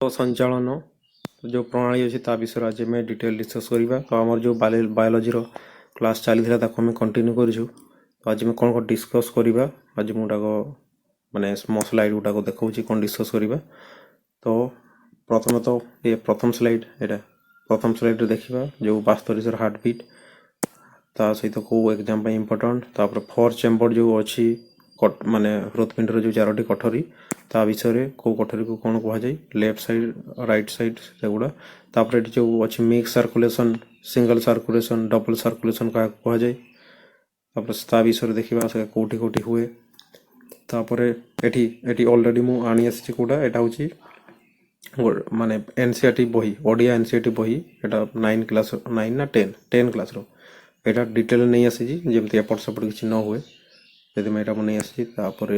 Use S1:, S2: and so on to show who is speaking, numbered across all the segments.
S1: तो संचालन जो प्रणाली अच्छी ता विषय आज आम डिटेल डिस्कस करवा। तो आम जो बायोलोजी क्लास चली आम कंटिन्यू करूँ। तो आज कौन कौन डिस्कस करवा आज मुझे माने स्मॉल स्लाइड गुटाक देखा कौन डिस्कस करवा। तो प्रथम तो ये प्रथम स्लाइड एटा प्रथम स्लाइड देखा जो बास्तरीसर हार्ट बीट ता सहित कौ एग्जाम इम्पोर्टेंट तापर फोर चेम्बर जो अच्छी माने हृदपिंडर जो चारोटी कठोरी ता विषय कौ कठोरी को कौन कहुए लेफ्ट साइड राइट साइड से गुड़ा तापर जो अच्छी mix circulation single circulation double circulation क्या कहुए तापर ता विषय देखा से कौटी कौटी हुए तापर एटी ऑलरेडी मु आनी आसी कोटा एटा होची माने एनसीईआरटी बही ओडिया एनसीईआरटी बही एटा 9 क्लास 9 ना 10 क्लास रो एटा डिटेल नहीं आसी जमती एपट सेपट किसी न हुए यदि मैं एटा नहीं आसी तापर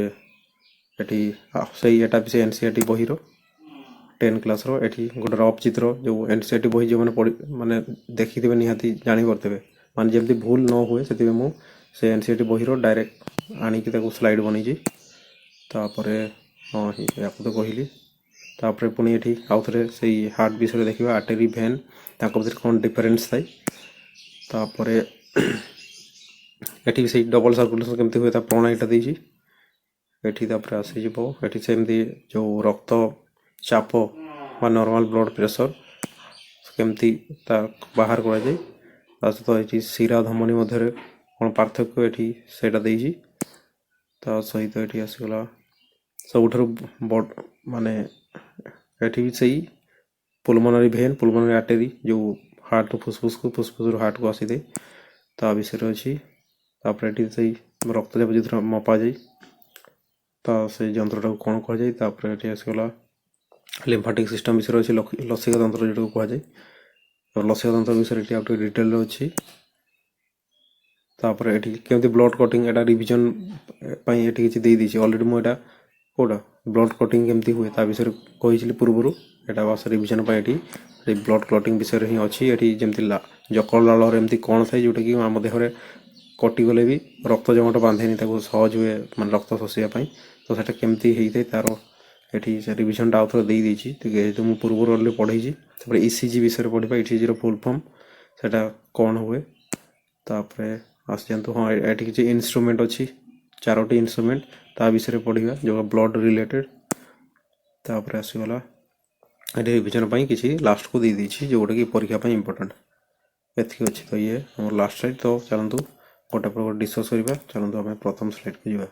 S1: एटी सही एटा भी से एनसीईआरटी बही रो 10 क्लास रो एटी गोटे रफ चित्र जो एनसीईआरटी बही जो माने देखि देबे निहाती जानि करतेबे माने जमती भूल न हुए सेति मु से एनसीईआरटी बही रो डायरेक्ट आनी कि ताको स्लाइड बनी जी तापर हां याको तो कहली तापर पुणी एठी आउ थरे से हार्ट विषय देखिबा आर्टरी भेन ताको भीतर कोन डिफरेंस थाई तापर एठी से डबल सर्कुलेशन केमती हुए ता प्रणालीटा देजी एठी तापर आसी जिवो एठी सेमती जो रक्त चाप बा नॉर्मल ब्लड प्रेशर केमती ता बाहर करा जाय ता सहित एठी शिरा धमनी मध्य कोन पार्थक्य एठी सेटा देजी ता सहित एठी आसीगला सबुठारु बड माने एठी भी सही पुलमोनरी भेन पुलमोनरी आर्टरी जो हार्ट फुसफुस को फुसफुस हार्ट को आसी दे ता विषय अच्छी तापर एठी सही रक्तचाप जो मपा जाए ता से जंत्रटा कौन कहुए तापर एठी आसीगला लिम्फाटिक सिस्टम विषय अच्छी लसिका तंत्र जो कहुए और लसिका तंत्र विषय एठी आउट डिटेल अच्छी तापर एठी केमती ब्लड कटिंग एटा रिवीजन पई एठी किछि देई दिछि ऑलरेडी मु एटा कोडा ब्लड क्लॉटिंग केमती हुए ता विषय कहिछि पूर्वरु एटा वास रिवीजन पई एठी ब्लड क्लॉटिंग विषय ही अच्छी एठी जेमती जकल लाल एमती कौन थाए जोटा कि आम देहरे कटि गले भी रक्त जमट बांधेनी ताको सहज हुए मान रक्त शोषिया पई तो सेटा केमती हेई थाए तार एठी से रिवीजन टा आउथर देई दिछि तो मु पूर्वरु ऑलरेडी पढैछि तापर ईसीजी विषय पढिबा ईसीजी रो फुल फॉर्म सेटा कौन हुए तापर आस जंतु हां एठी किछि इंस्ट्रूमेंट अछि चारोटी इंस्ट्रूमेंट ता विषय पढ़ा जो ब्लड रिलेटेड तापर आसीगला ये रिविजन पाई किसी लास्ट को दे दीची जोटा कि परीक्षा पाई इंपोर्टेंट एथि अच्छी तो ये हम लास्ट स्लाइड तो चलतु गोटे पर डिस्कस करवा चलतु आम प्रथम स्लाइड को जावा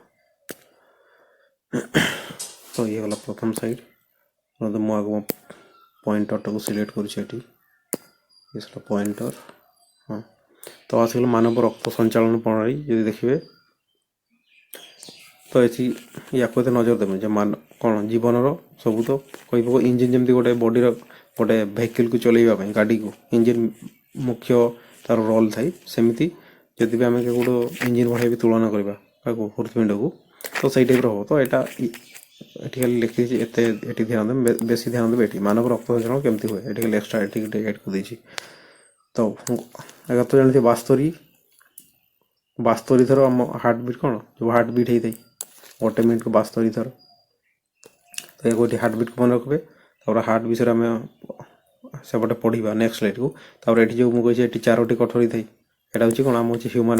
S1: तो ये गला प्रथम साइड तो मुझे पॉइंटर टाक सिलेक्ट कर पॉइंटर हाँ तो आसगला मानव रक्त संचालन प्रणाली यदि देखिए तो ये या नजर देवे जो मान कौन जीवन सब तो कह इंजिन जमी गोटे बॉडी गोटे भेहिकल को चलैवाई गाड़ी को इंजिन मुख्य तार रोल थाई सेमती जदि भी आम गोटे इंजिन बढ़ाई भी तुलना करवा हृदपिंड को तो सही टाइप हम तो यहाँ ये खाली लिखी एट ध्यान देवे बेसी ध्यान देवे ये मानव रक्त संचालन केमती हुए ये खाली एक्सट्रा ये एड कर तो अगर तो जानते बास्तरी थर आम हार्ट बीट कौन जो हार्ट बीट होता है गोटे मिनट को 72 थर तो ये हार्ट बीट को मन रखिए तापर हार्ट विषय आम सेपटे पढ़ा नेक्स्ट स्लाइड को तापर ये जो मुझे ये चारोटी कठोरी थी यहाँ हूँ कौन आम हूँ ह्यूमन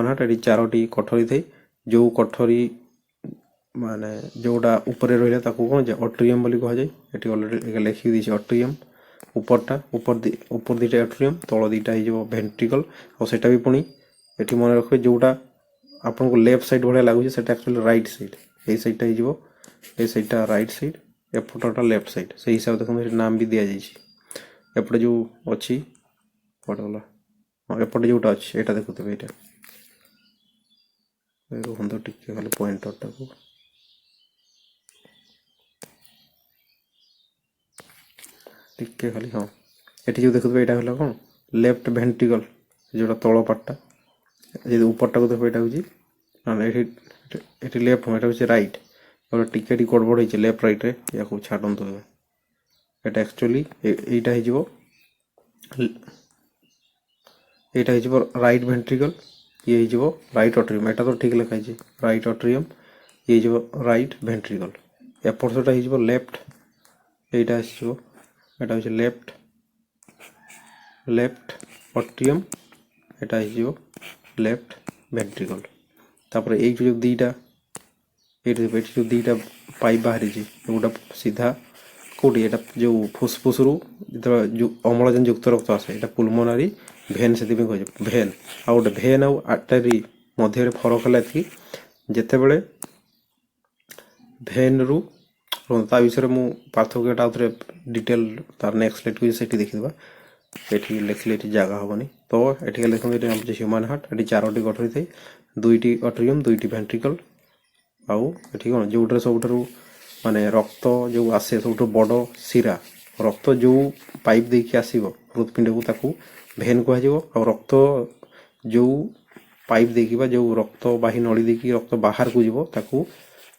S1: हार्ट ये चारोटी कठोरी थी जो कठोरी माने जोटा ऊपर रहा कौन अट्रियम बोली कहुए ये अलरेडी लिखी दी अट्रियम ऊपरटा ऊपर दीटा अट्रियम तल दीटा हो भेंट्रिकल और सेटा भी पुणी ये मन रखिए जोटा आपन को लेफ्ट साइड भाया लगुच से एक्चुअली राइट साइड ये साइडटा ये साइडटा राइट साइड एपटा लेफ्ट साइड से हिसाब देखो नाम भी दि जाए एपटे जो अच्छी पड़गला हाँ एपटे जोटा अच्छे यहाँ देखुवे यहाँ रुहतु टिके खाली पॉइंटरटा को टिके खाली हाँ ये जो देखुवे यहाँ है कौन लेफ्ट भेंट्रिकल जोटा तल पार्टा जी ऊपरटा को देखो यहाँ हूँ ये लेफ्ट हूँ ये राइट और टिके गड़बड़ हो लेफ्ट राइट रे या छाड़ू ये एक्चुअली यहाँ राइट भेंट्रिकल ये राइट अट्रियम यहाँ तो ठीक लिखाई राइट अट्रियम ये राइट भेंट्रिकल एपट सेटा लेफ्ट এইটা আসিব এটা হচ্ছে লেফট অট্রিয়ম এটা আসিব লেফট ভেন্ট্রিকল তারপরে এই যে দুইটা ଏଇଠି ଯେଉଁ ଦୁଇଟା ପାଇପ୍ ବାହାରିଛି ଏଗୁଟା ସିଧା କେଉଁଠି ଏଇଟା ଯେଉଁ ଫୁସ୍ଫୁସ୍ରୁ ଯେତେବେଳେ ଯେଉଁ ଅମ୍ଳଜାନ ଯୁକ୍ତ ରକ୍ତ ଆସେ ଏଇଟା ପୁଲମୋନାରୀ ଭେନ୍ ସେଥିପାଇଁ କୁହାଯାଏ ଭେନ୍ ଆଉ ଗୋଟେ ଭେନ୍ ଆଉ ଆର୍ଟେରୀ ମଧ୍ୟରେ ଫରକ ହେଲା ଏତିକି ଯେତେବେଳେ ଭେନ୍ରୁ ତା ବିଷୟରେ ମୁଁ ପାର୍ଥକ୍ୟଟା ଆଉ ଥରେ ଡିଟେଲ୍ ତାର ନେକ୍ସଟ ସ୍ଲାଇଡ୍କୁ ସେଠି ଦେଖିଦେବା ଏଠି ଲେଖିଲେ ଏଠି ଜାଗା ହେବନି ତ ଏଠିକା ଲେଖନ୍ତୁ ଏଠି ଆମର ହ୍ୟୁମାନ୍ ହାର୍ଟ ଏଠି 4ଟି ଗଠରି ଥାଏ 2ଟି ଅଟ୍ରିୟମ୍ 2ଟି ଭେଣ୍ଟ୍ରିକଲ୍ ଆଉ ଏଠି କ'ଣ ଯେଉଁଟାରେ ସବୁଠାରୁ ମାନେ ରକ୍ତ ଯେଉଁ ଆସେ ସବୁଠୁ ବଡ଼ ଶିରା ରକ୍ତ ଯେଉଁ ପାଇପ୍ ଦେଇକି ଆସିବ ହୃତ୍ପିଣ୍ଡକୁ ତାକୁ ଭେନ୍ କୁହାଯିବ ଆଉ ରକ୍ତ ଯେଉଁ ପାଇପ୍ ଦେଇକି ବା ଯେଉଁ ରକ୍ତବାହୀ ନଳୀ ଦେଇକି ରକ୍ତ ବାହାରକୁ ଯିବ ତାକୁ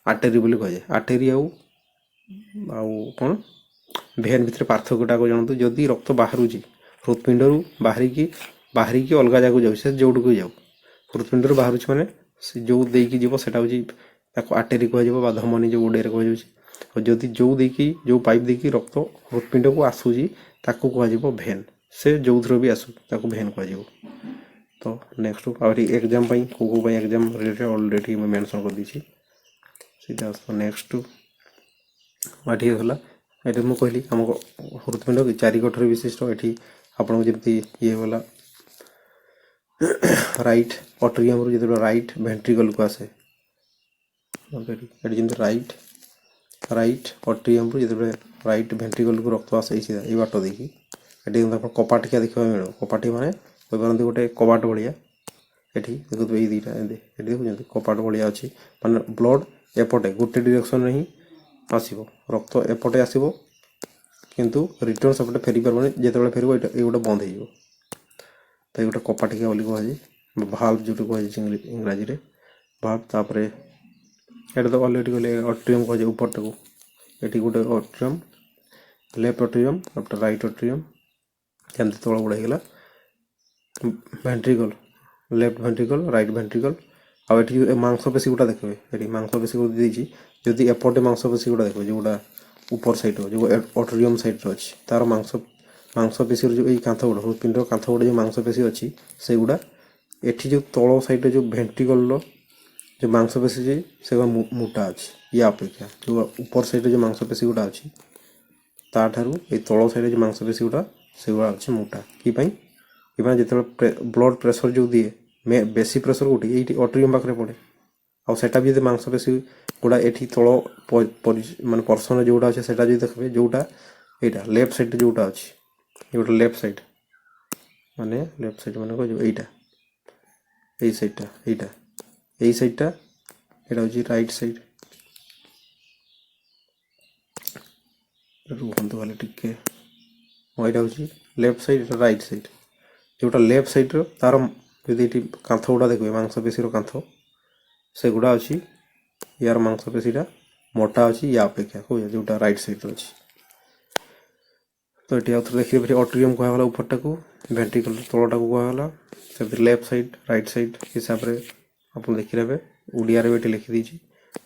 S1: ଆର୍ଟେରୀ ବୋଲି କୁହାଯାଏ ଆର୍ଟେରୀ ଆଉ କ'ଣ ଭେନ୍ ଭିତରେ ପାର୍ଥକ୍ୟଟାକୁ ଜାଣନ୍ତୁ ଯଦି ରକ୍ତ ବାହାରୁଛି ହୃତ୍ପିଣ୍ଡରୁ ବାହାରିକି ଅଲଗା ଜାଗାକୁ ଯାଉଛି ସେ ଯେଉଁଠିକୁ ଯାଉ ହୃତ୍ପିଣ୍ଡରୁ ବାହାରୁଛି ମାନେ ସେ ଯେଉଁ ଦେଇକି ଯିବ ସେଟା ହେଉଛି ତାକୁ ଆର୍ଟେରୀ କୁହାଯିବ ବା ଧମନୀ ଯେଉଁ ଓଡ଼ିଆରେ କୁହାଯାଉଛି ଆଉ ଯଦି ଯେଉଁ ପାଇପ୍ ଦେଇକି ରକ୍ତ ହୃତ୍ପିଣ୍ଡକୁ ଆସୁଛି ତାକୁ କୁହାଯିବ ଭେନ୍ ସେ ଯେଉଁଥିରେ ବି ଆସୁ ତାକୁ ଭେନ୍ କୁହାଯିବ ତ ନେକ୍ସଟ ଆହୁରି ଏକ୍ଜାମ୍ ପାଇଁ କେଉଁ ପାଇଁ ଏକ୍ଜାମ୍ ରିଲେଟେଡ୍ ଅଲରେଡ଼ି ମୁଁ ମେନସନ୍ କରିଦେଇଛି ସେଇଟା ନେକ୍ସଟ ଏଠି ହେଲା ଏଠି ମୁଁ କହିଲି ଆମ ହୃତ୍ପିଣ୍ଡ 4 ଗଠରି ବିଶିଷ୍ଟ ଏଠି ଆପଣଙ୍କୁ ଯେମିତି ଇଏ ଗଲା ରାଇଟ୍ ଅଟ୍ରିୟମରୁ ଯେତେବେଳେ ରାଇଟ୍ ଭେଣ୍ଟ୍ରିକଲକୁ ଆସେ ଏଠି ଯେମିତି ରାଇଟ୍ ଅଟ୍ରିୟମରୁ ଯେତେବେଳେ ରାଇଟ୍ ଭେଣ୍ଟ୍ରିକଲକୁ ରକ୍ତ ଆସେ ଏଇ ବାଟ ଦେଇକି ଏଠି କିନ୍ତୁ ଆପଣ କପାଟିକା ଦେଖିବାକୁ ମିଳିବ କପାଟି ମାନେ କହିପାରନ୍ତି ଗୋଟେ କବାଟ ଭଳିଆ ଏଠି ଦେଖନ୍ତୁ ଏଇ ଦୁଇଟା ଏଠି ଦେଖୁଛନ୍ତି କପାଟ ଭଳିଆ ଅଛି ମାନେ ବ୍ଲଡ଼ ଏପଟେ ଗୋଟେ ଡିରେକ୍ସନରେ ହିଁ ଆସିବ ରକ୍ତ ଏପଟେ ଆସିବ କିନ୍ତୁ ରିଟର୍ନ ସେପଟେ ଫେରି ପାରିବନି ଯେତେବେଳେ ଫେରିବ ଏଇଗୁଟା ବନ୍ଦ ହେଇଯିବ ତ ଏଇଗୁଟା କପାଟିକା ବୋଲି କୁହାଯାଏ ଭାଲ୍ଭ ଯେଉଁଟା କୁହାଯାଇଛି ଇଂରାଜୀରେ ଭାଲ୍ଭ ତାପରେ ଏଇଟା ତ ଅଲରେଡ଼ି କହିଲେ ଅଟ୍ରିୟମ୍ କୁହାଯାଏ ଉପରଟାକୁ ଏଠି ଗୋଟେ ଅଟ୍ରିୟମ୍ ଲେଫ୍ଟ ଅଟ୍ରିୟମ୍ ତାପରେ ରାଇଟ୍ ଅଟ୍ରିୟମ୍ ଯେମିତି ତଳ ଗୁଡ଼ା ହେଇଗଲା ventricle left ventricle right ventricle ଆଉ ଏଠି ମାଂସପେଶୀ ଗୁଡ଼ା ଦେଖିବେ ଏଠି ମାଂସପେଶୀ ଗୁଡ଼ା ଦେଇଛି ଯଦି ଏପଟେ ମାଂସପେଶୀ ଗୁଡ଼ା ଦେଖିବେ ଯେଉଁଟା ଉପର ସାଇଡ଼୍ର ଯେଉଁ ଅଟ୍ରିୟମ୍ ସାଇଡ଼୍ରେ ଅଛି ତା'ର ମାଂସପେଶୀର ଯେଉଁ ଏଇ କାନ୍ଥ ଗୁଡ଼ା ହୃତ୍ପିଣ୍ଡର କାନ୍ଥ ଗୁଡ଼ା ଯେଉଁ ମାଂସପେଶୀ ଅଛି ସେଗୁଡ଼ା ଏଠି ଯେଉଁ ତଳ ସାଇଡ଼୍ରେ ଯେଉଁ ଭେଣ୍ଟ୍ରିକଲ୍ର ଯେଉଁ ମାଂସପେଶୀ ଅଛି ସେଗୁଡ଼ା ମୋଟା ଅଛି ୟା ଅପେକ୍ଷା ଯେଉଁ ଉପର ସାଇଡ଼୍ରେ ଯେଉଁ ମାଂସପେଶୀ ଗୁଡ଼ା ଅଛି ତାଠାରୁ ଏଇ ତଳ ସାଇଡ଼୍ରେ ଯେଉଁ ମାଂସପେଶୀ ଗୁଡ଼ା ସେଗୁଡ଼ା ଅଛି ମୋଟା କି ପାଇଁ ଯେତେବେଳେ ବ୍ଲଡ଼ ପ୍ରେସର ଯେଉଁ ଦିଏ ବେଶୀ ପ୍ରେସର କେଉଁଠି ଏଇଠି ଅଟ୍ରିୟମ୍ ପାଖରେ ପଡ଼େ ଆଉ ସେଟା ବି ଯଦି ମାଂସପେଶୀ ଗୁଡ଼ା ଏଠି ତଳ ମାନେ ପର୍ସନରେ ଯେଉଁଟା ଅଛି ସେଟା ଯଦି ଦେଖିବେ ଯେଉଁଟା ଏଇଟା ଲେଫ୍ଟ ସାଇଡ଼୍ରେ ଯେଉଁଟା ଅଛି ଏଇଟା ଲେଫ୍ଟ ସାଇଡ଼୍ ମାନେ କହିଯିବ ଏଇଟା ଏଇ ସାଇଡ଼୍ଟା ଏଇଟା ଏଇଟା ହେଉଛି ରାଇଟ୍ ସାଇଡ଼୍ ରୁହନ୍ତୁ ଖାଲି ଟିକେ ଏଇଟା ହେଉଛି ଲେଫ୍ଟ ସାଇଡ଼୍ ଏଇଟା ରାଇଟ୍ ସାଇଡ଼୍ ଯେଉଁଟା ଲେଫ୍ଟ ସାଇଡ଼୍ର ତା'ର ଯଦି ଏଠି କାନ୍ଥ ଗୁଡ଼ା ଦେଖିବେ ମାଂସପେଶୀର କାନ୍ଥ ସେଗୁଡ଼ା ଅଛି ୟାର ମାଂସପେଶୀଟା ମୋଟା ଅଛି ୟା ଅପେକ୍ଷା କହୁଛେ ଯେଉଁଟା ରାଇଟ୍ ସାଇଡ଼୍ରେ ଅଛି ତ ଏଠି ଆଉ ଥରେ ଦେଖିବେ ଏଠି ଅଟ୍ରିୟମ୍ କୁହାଗଲା ଉପରଟାକୁ ଭେଣ୍ଟ୍ରିକଲ୍ ତଳଟାକୁ କୁହାଗଲା ସେମିତି ଲେଫ୍ଟ ସାଇଡ଼୍ ରାଇଟ୍ ସାଇଡ଼୍ ହିସାବରେ ଆପଣ ଦେଖିନେବେ ଓଡ଼ିଆରେ ବି ଏଠି ଲେଖିଦେଇଛି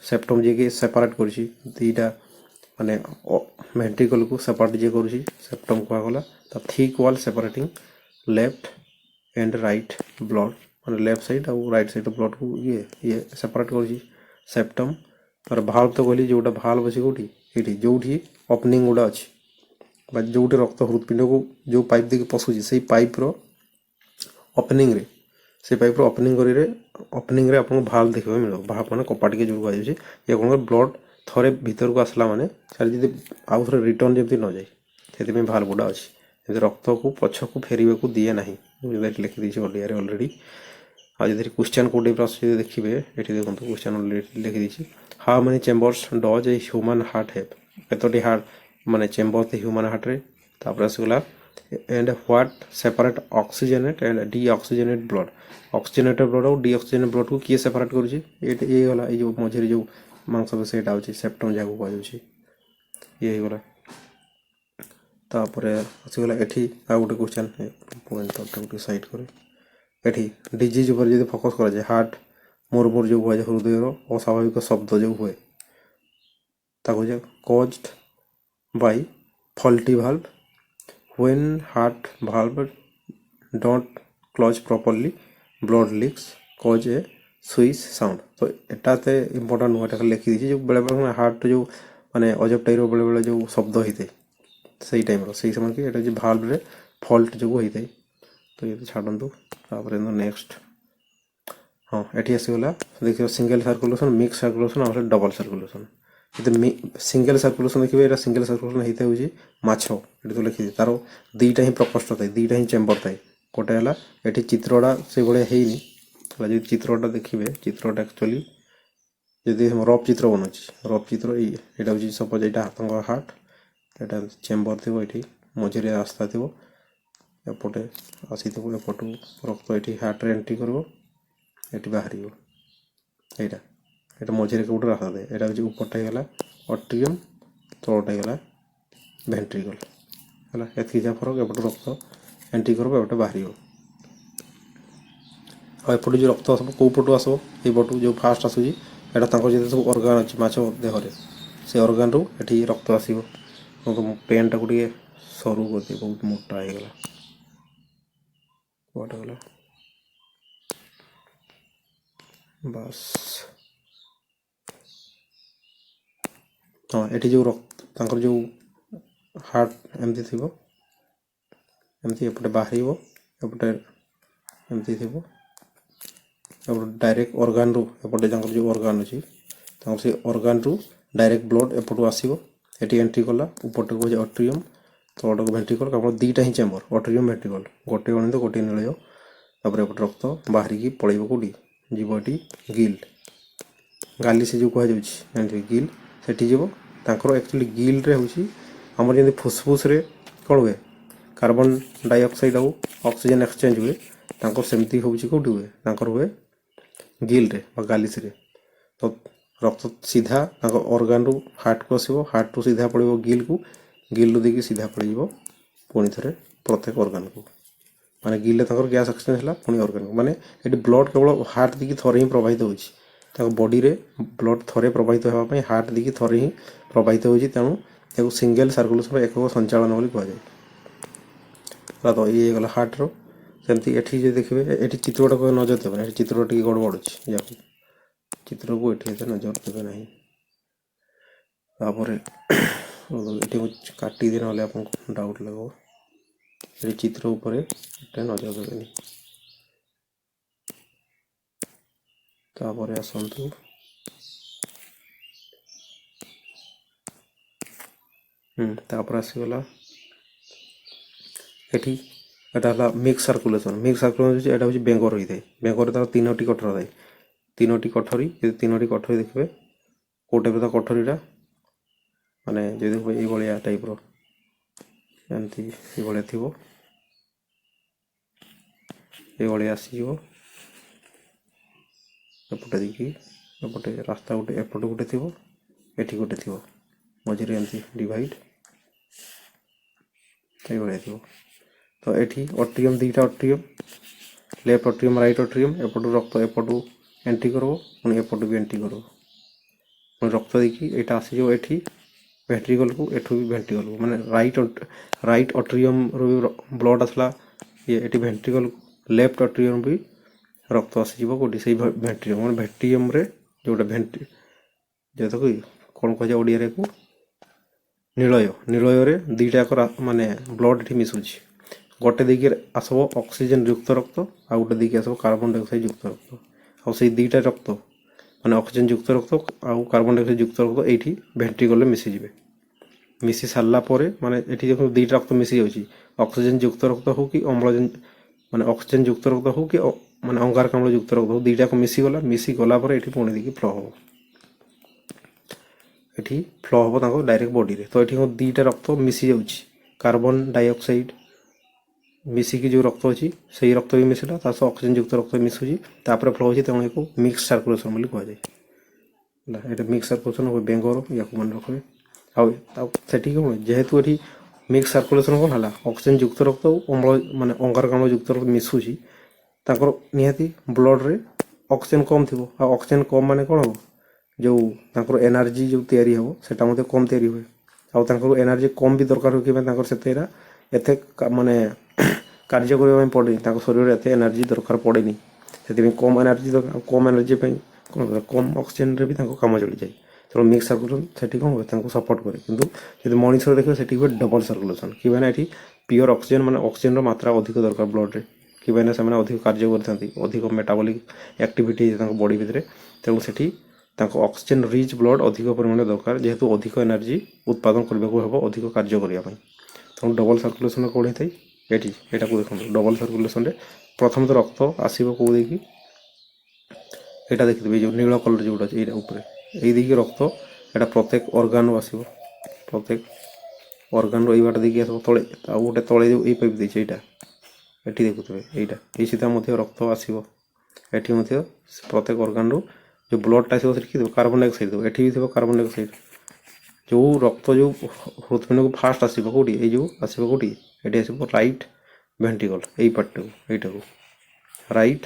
S1: ସେପ୍ଟମ୍ ଯିଏକି ସେପାରେଟ୍ କରିଛି ଦୁଇଟା ମାନେ ଭେଣ୍ଟ୍ରିକଲ୍କୁ ସେପାରେଟ୍ ଯିଏ କରୁଛି ସେପ୍ଟମ୍ କୁହାଗଲା ତା thick wall separating left and right blood ମାନେ ଲେଫ୍ଟ ସାଇଡ଼୍ ଆଉ ରାଇଟ୍ ସାଇଡ଼୍ ବ୍ଲଡ଼କୁ ଇଏ ସେପାରେଟ୍ କରୁଛି ସେପ୍ଟମ୍ ତାର ଭାଲ୍ଭ ତ କହିଲି ଯେଉଁଟା ଭାଲ୍ଭ ଅଛି କେଉଁଠି ଏଇଠି ଯେଉଁଠି ଓପନିଂ ଗୁଡ଼ା ଅଛି ବା ଯେଉଁଠି ରକ୍ତ ହୃତ୍ପିଣ୍ଡକୁ ଯେଉଁ ପାଇପ୍ ଦେଇକି ପଶୁଛି ସେଇ ପାଇପ୍ର ଓପନିଂରେ ଓପନିଂରେ ଆପଣଙ୍କୁ ଭାଲ୍ଭ ଦେଖିବାକୁ ମିଳିବ ଭାଲ୍ଭ ମାନେ କପାଟିକା ଯେଉଁ କୁହାଯାଉଛି ଇଏ ଆପଣଙ୍କର ବ୍ଲଡ଼ ଥରେ ଭିତରକୁ ଆସିଲା ମାନେ ସେଟା ଯଦି ଆଉ ଥରେ ରିଟର୍ନ ଯେମିତି ନଯାଏ ସେଥିପାଇଁ ଭାଲ୍ଭ ଗୁଡ଼ା ଅଛି ଯେମିତି ରକ୍ତକୁ ପଛକୁ ଫେରିବାକୁ ଦିଏ ନାହିଁ ଏଠି ଲେଖିଦେଇଛି ଓଡ଼ିଆରେ ଅଲରେଡ଼ି ଆଉ ଯଦି କ୍ୱେଶ୍ଚନ୍ କେଉଁ ଟାଇପ୍ର ଆସୁଛି ଦେଖିବେ ଏଠି ଦେଖନ୍ତୁ କ୍ୱେଶ୍ଚନ୍ ଲେଖିଦେଇଛି how many chambers does a human heart have କେତୋଟି ହାର୍ଟ ମାନେ ଚେମ୍ବର ହ୍ୟୁମାନ୍ ହାର୍ଟରେ ତାପରେ ଆସିଗଲା and what separate oxygenate and deoxygenate blood oxygenated blood और deoxygenated blood को किए separate करूची ये वाला ये जो मझे जो मांसपेशी एटा होची सेप्टम जाको कहै होची ये गला तापरे आसीगला एठी आ गुटे क्वेश्चन पॉइंट टू साइड करे एठी डिजीज ऊपर जदी फोकस करा जाय हार्ट मुरमुर जो हुए हृदयर अस्वाभाविक शब्द जो हुए ताको जे caused by faulty valve, when heart valve don't close properly, blood leaks cause a swish sound। तो एटाते इम्पोर्टाट नुह एटा लिखी दीजिए जो बेले बेले हार्ट जो माने अजब टाइप बेले बेले जो शब्द होते सही टाइम रो सही समय कि एटा जो भाल्व रे फॉल्ट जो होते तो ये छाड़ू तापर नेक्स्ट हाँ एटी आसीगला देखिए सिंगल सर्कुलेशन मिक्स सर्कुलेशन और डबल सर्कुलेशन यदि सिंगल सर्कुलेशन देखिए एटा सिंगल सर्कुलेशन होता है माछ ये तो लिखी तार दुईटा ही प्रकोष्ठ थाए दुईटा ही चेम्बर थाए गोटे है ये चित्रटा से भाया है चित्रटा देखिए चित्रटा एक्चुअली जदि रफ चित्र बनाऊँ रफ चित्र यहाँ हूँ सपोज यहाँ हाथ हार्ट यहाँ चेम्बर थी ये मझे रास्ता थी एपटे आसी एपटू रक्त ये हार्ट रे एंट्री कर ये बाहर यहाँ এটা মঝিরে কোটে রাখা যায় এটা হচ্ছে উপরটা গলা অট্রিয়াম তলটা গলা ভেন্ট্রিকল হলা এতকি যা ফরক এপটু রক্ত এন্ট্রি করব এপটে বাহারিব আর এপটু যে রক্ত আসব কোউ পটু আসব এই পটু যে ফার্স্ট আসুজি এটা তাঙ্কর যেতে সব অর্গান আছে মাছ দেহরে সে অর্গান রু এটি রক্ত আসিব পেনটা টিকে সরু করতে বহুত মোটা হয়ে গলা কোটা গলা বাস हाँ ये जो रक्त जो हार्ट एमती थी एमती एपटे बाहर एपटे एमती थी डायरेक्ट ऑर्गन रू एपटे जो ऑर्गन अच्छी से ऑर्गन रू डायरेक्ट ब्लड एपटू आसो ये एंट्री कला उपरटा को अट्रियम तलटा को भेंट्रिकल केवल दुईटा ही चेम्बर अट्रियम भेंट्रिकल गोटे गणित गोटे निलय तापर एपटे रक्त बाहर की पलैब कौटी जीव ये गिल गाली से जो कहुच्छे गिल सेठी जीव तांकर एक्चुअली गिल रे होची हमर जंदी फुसफुस रे कोन हुए कार्बन डाइऑक्साइड आउ ऑक्सीजन एक्सचेंज हुए तांकर सेमती होची कोठी हुए तांकर हुए गिल रे बा गालिस रे तो रक्त सीधा तांकर ऑर्गन रु हार्ट को आसीबो हार्ट रु सीधा पड़िबो गिल रु देखि सीधा पड़िबो पुनी थरे प्रत्येक ऑर्गन को माने गिल रे तांकर गैस एक्सचेंज हला पुनी ऑर्गन को माने एटी ब्लड केवल हार्ट देखि थरे ही प्रवाहित होची बॉडी रे ब्लड थरे प्रवाहित होगा हार्ट देखिए थरे ही प्रवाहित हो तेणु सिंगल सर्कुलेशन एक संचालन बोली कहुए तो ये गला हार्ट रो सेमती एठी जे देखिए ये चित्रटा को नजर देवे ना चित्र टी गड़बड़ या चित्र को ये नजर देवे ना तापर ये काटी दे ना आपको डाउट लगो ये चित्र ऊपर नजर देवे तापर आसतु तापर आसीगला एटी एटा मिक्स सर्कुलेशन एटा हूँ बेंगर होता है बेंगर तार तीनोटी कठोर थाए तीनोटी कठोरी तीनोटी कठोरी देखिए कौ टाइप कठोरीटा माने जो ये टाइप एमती ये थी ये आसीज एपटे देखिए एपटे रास्ता गोटे एपटे गोटे थी एटी गोटे थी मझे एमती डिवाइड ये थी तो ये अट्रियम दुईटा atrium left atrium right atrium एपटू रक्त एपटू एंट्री करब पुणी एपटू भी एंट्री करब पुणी रक्त देखिए यहाँ आसीज ये भेंट्रिकल को एठू भी भेंट्रिकल को माने राइट अट्रियम रो ब्लड आसला ये भेंट्रिकल लेफ्ट अट्रियम भी रक्त आसीज कौटी से भेंट्रियम मैंने भेट्रियम जोटा भेंट्री जो कौन कह ओडिया को निलय निलय रे दुईटा माने ब्लड ये मिसुची गोटे दिखे आसब ऑक्सीजन युक्त रक्त आ गोटे दिखे आसब कार्बन डाइऑक्साइड युक्त रक्त आ दुईटा रक्त माने ऑक्सीजन युक्त रक्त आ कार्बन डाइऑक्साइड युक्त रक्त ये भेंट्रिकल मिसीजे मिसी सारा माने ये देखो दुईटा रक्त मिसी जाऊँगी ऑक्सीजन युक्त रक्त हो कि अम्लजान माने ऑक्सीजन युक्त रक्त हो कि माने अंगारकाम्ल युक्त रक्त हो दुईटा को मिसी गला ये पुणी देखिए फ्लो हम ये फ्लो हम डायरेक्ट बॉडी रे तो ये दुईटा रक्त मिसी जाऊँगी कार्बन डाइऑक्साइड मिसिकी जो रक्त अच्छी से रक्त भी मिसला ऑक्सीजन युक्त रक्त मिसुची फ्लो होती तेणु एक मिक्स सर्कुलेशन बोली कहुए ये मिक्स सर्कुलेशन बेंगर या मन रखे आठी कौन जेहेतु ये मिक्स सर्कुलेशन कौन है ऑक्सीजन युक्त रक्त अम्ल माने अंगारकाम्ल युक्त रक्त मिसुची निहाती ब्लड रे ऑक्सीजन कम थी ऑक्सीजन कम माने कौन हम जो एनर्जी जो तैयारी हम सेटा कम तैयारी हुए ଆଉ ତାଙ୍କର ଏନର୍ଜି କମ୍ ବି ଦରକାର ହୁଏ କିମ୍ବା ତାଙ୍କର ସେତେଟା ଏତେ ମାନେ କାର୍ଯ୍ୟ କରିବା ପାଇଁ ପଡ଼େନି, ତାଙ୍କ ଶରୀରରେ ଏତେ ଏନର୍ଜି ଦରକାର ପଡ଼େନି। ସେଥିପାଇଁ କମ୍ ଏନର୍ଜି କମ୍ ଏନର୍ଜି ପାଇଁ କ'ଣ କରେ, କମ୍ ଅକ୍ସିଜେନରେ ବି ତାଙ୍କ କାମ ଚଳିଯାଏ। ତେଣୁ ମିକ୍ସ ସାର୍କୁଲେସନ୍ ସେଠି କ'ଣ ହୁଏ, ତାଙ୍କୁ ସପୋର୍ଟ କରେ। କିନ୍ତୁ ଯଦି ମଣିଷର ଦେଖିବ ସେଠି ହୁଏ ଡବଲ୍ ସାର୍କୁଲେସନ୍। କି ମାନେ ଏଠି ପିଓର ଅକ୍ସିଜେନ୍ ମାନେ ଅକ୍ସିଜେନର ମାତ୍ରା ଅଧିକ ଦରକାର ବ୍ଲଡ଼ରେ। କି ମାନେ ସେମାନେ ଅଧିକ କାର୍ଯ୍ୟ କରିଥାନ୍ତି, ଅଧିକ ମେଟାବଲିକ୍ ଆକ୍ଟିଭିଟି ତାଙ୍କ ବଡ଼ି ଭିତରେ। ତେଣୁ ସେଠି ତାଙ୍କ ଅକ୍ସିଜେନ୍ ରିଚ୍ ବ୍ଲଡ଼ ଅଧିକ ପରିମାଣରେ ଦରକାର, ଯେହେତୁ ଅଧିକ ଏନର୍ଜି ଉତ୍ପାଦନ କରିବାକୁ ହେବ ଅଧିକ କାର୍ଯ୍ୟ କରିବା ପାଇଁ। ତେଣୁ ଡବଲ୍ ସାର୍କୁଲେସନ୍ କ'ଣ ହେଇଥାଏ, ଏଟାକୁ ଦେଖନ୍ତୁ। ଡବଲ୍ ସାର୍କୁଲେସନ୍ରେ ପ୍ରଥମତଃ ରକ୍ତ ଆସିବ କେଉଁ ଦେଇକି, ଏଇଟା ଦେଖିଥିବେ ଯେଉଁ ନୀଳ କଲର୍ ଯେଉଁଟା ଅଛି ଏଇଟା ଉପରେ, ଏଇ ଦେଇକି ରକ୍ତ ଏଇଟା ପ୍ରତ୍ୟେକ ଅର୍ଗାନରୁ ଆସିବ। ପ୍ରତ୍ୟେକ ଅର୍ଗାନରୁ ଏଇ ବାଟ ଦେଇକି ଆସିବ ତଳେ। ଆଉ ଗୋଟେ ତଳେ ଯେଉଁ ଏଇ ପାଇପ୍ ଦେଇଛି ଏଇଟା, ଏଠି ଦେଖୁଥିବେ ଏଇଟା, ଏଇ ସିଧା ମଧ୍ୟ ରକ୍ତ ଆସିବ। ଏଠି ମଧ୍ୟ ପ୍ରତ୍ୟେକ ଅର୍ଗାନରୁ ଯେଉଁ ବ୍ଲଡ଼ଟା ଆସିବ ସେଠି ଥିବ କାର୍ବନ୍ ଡାଇଅକ୍ସାଇଡ଼ ଥିବ, ଏଠି ବି ଥିବ କାର୍ବନ୍ ଡାଇଅକ୍ସାଇଡ଼। ଯେଉଁ ରକ୍ତ ଯେଉଁ ହୃତ୍ପିଣ୍ଡକୁ ଫାଷ୍ଟ ଆସିବ କେଉଁଠି, ଏଇ ଯେଉଁ ଆସିବ କେଉଁଠି, ଏଠି ଆସିବ ରାଇଟ୍ ଭେଣ୍ଟ୍ରିକଲ୍, ଏଇ ପାର୍ଟଟାକୁ, ଏଇଟାକୁ ରାଇଟ୍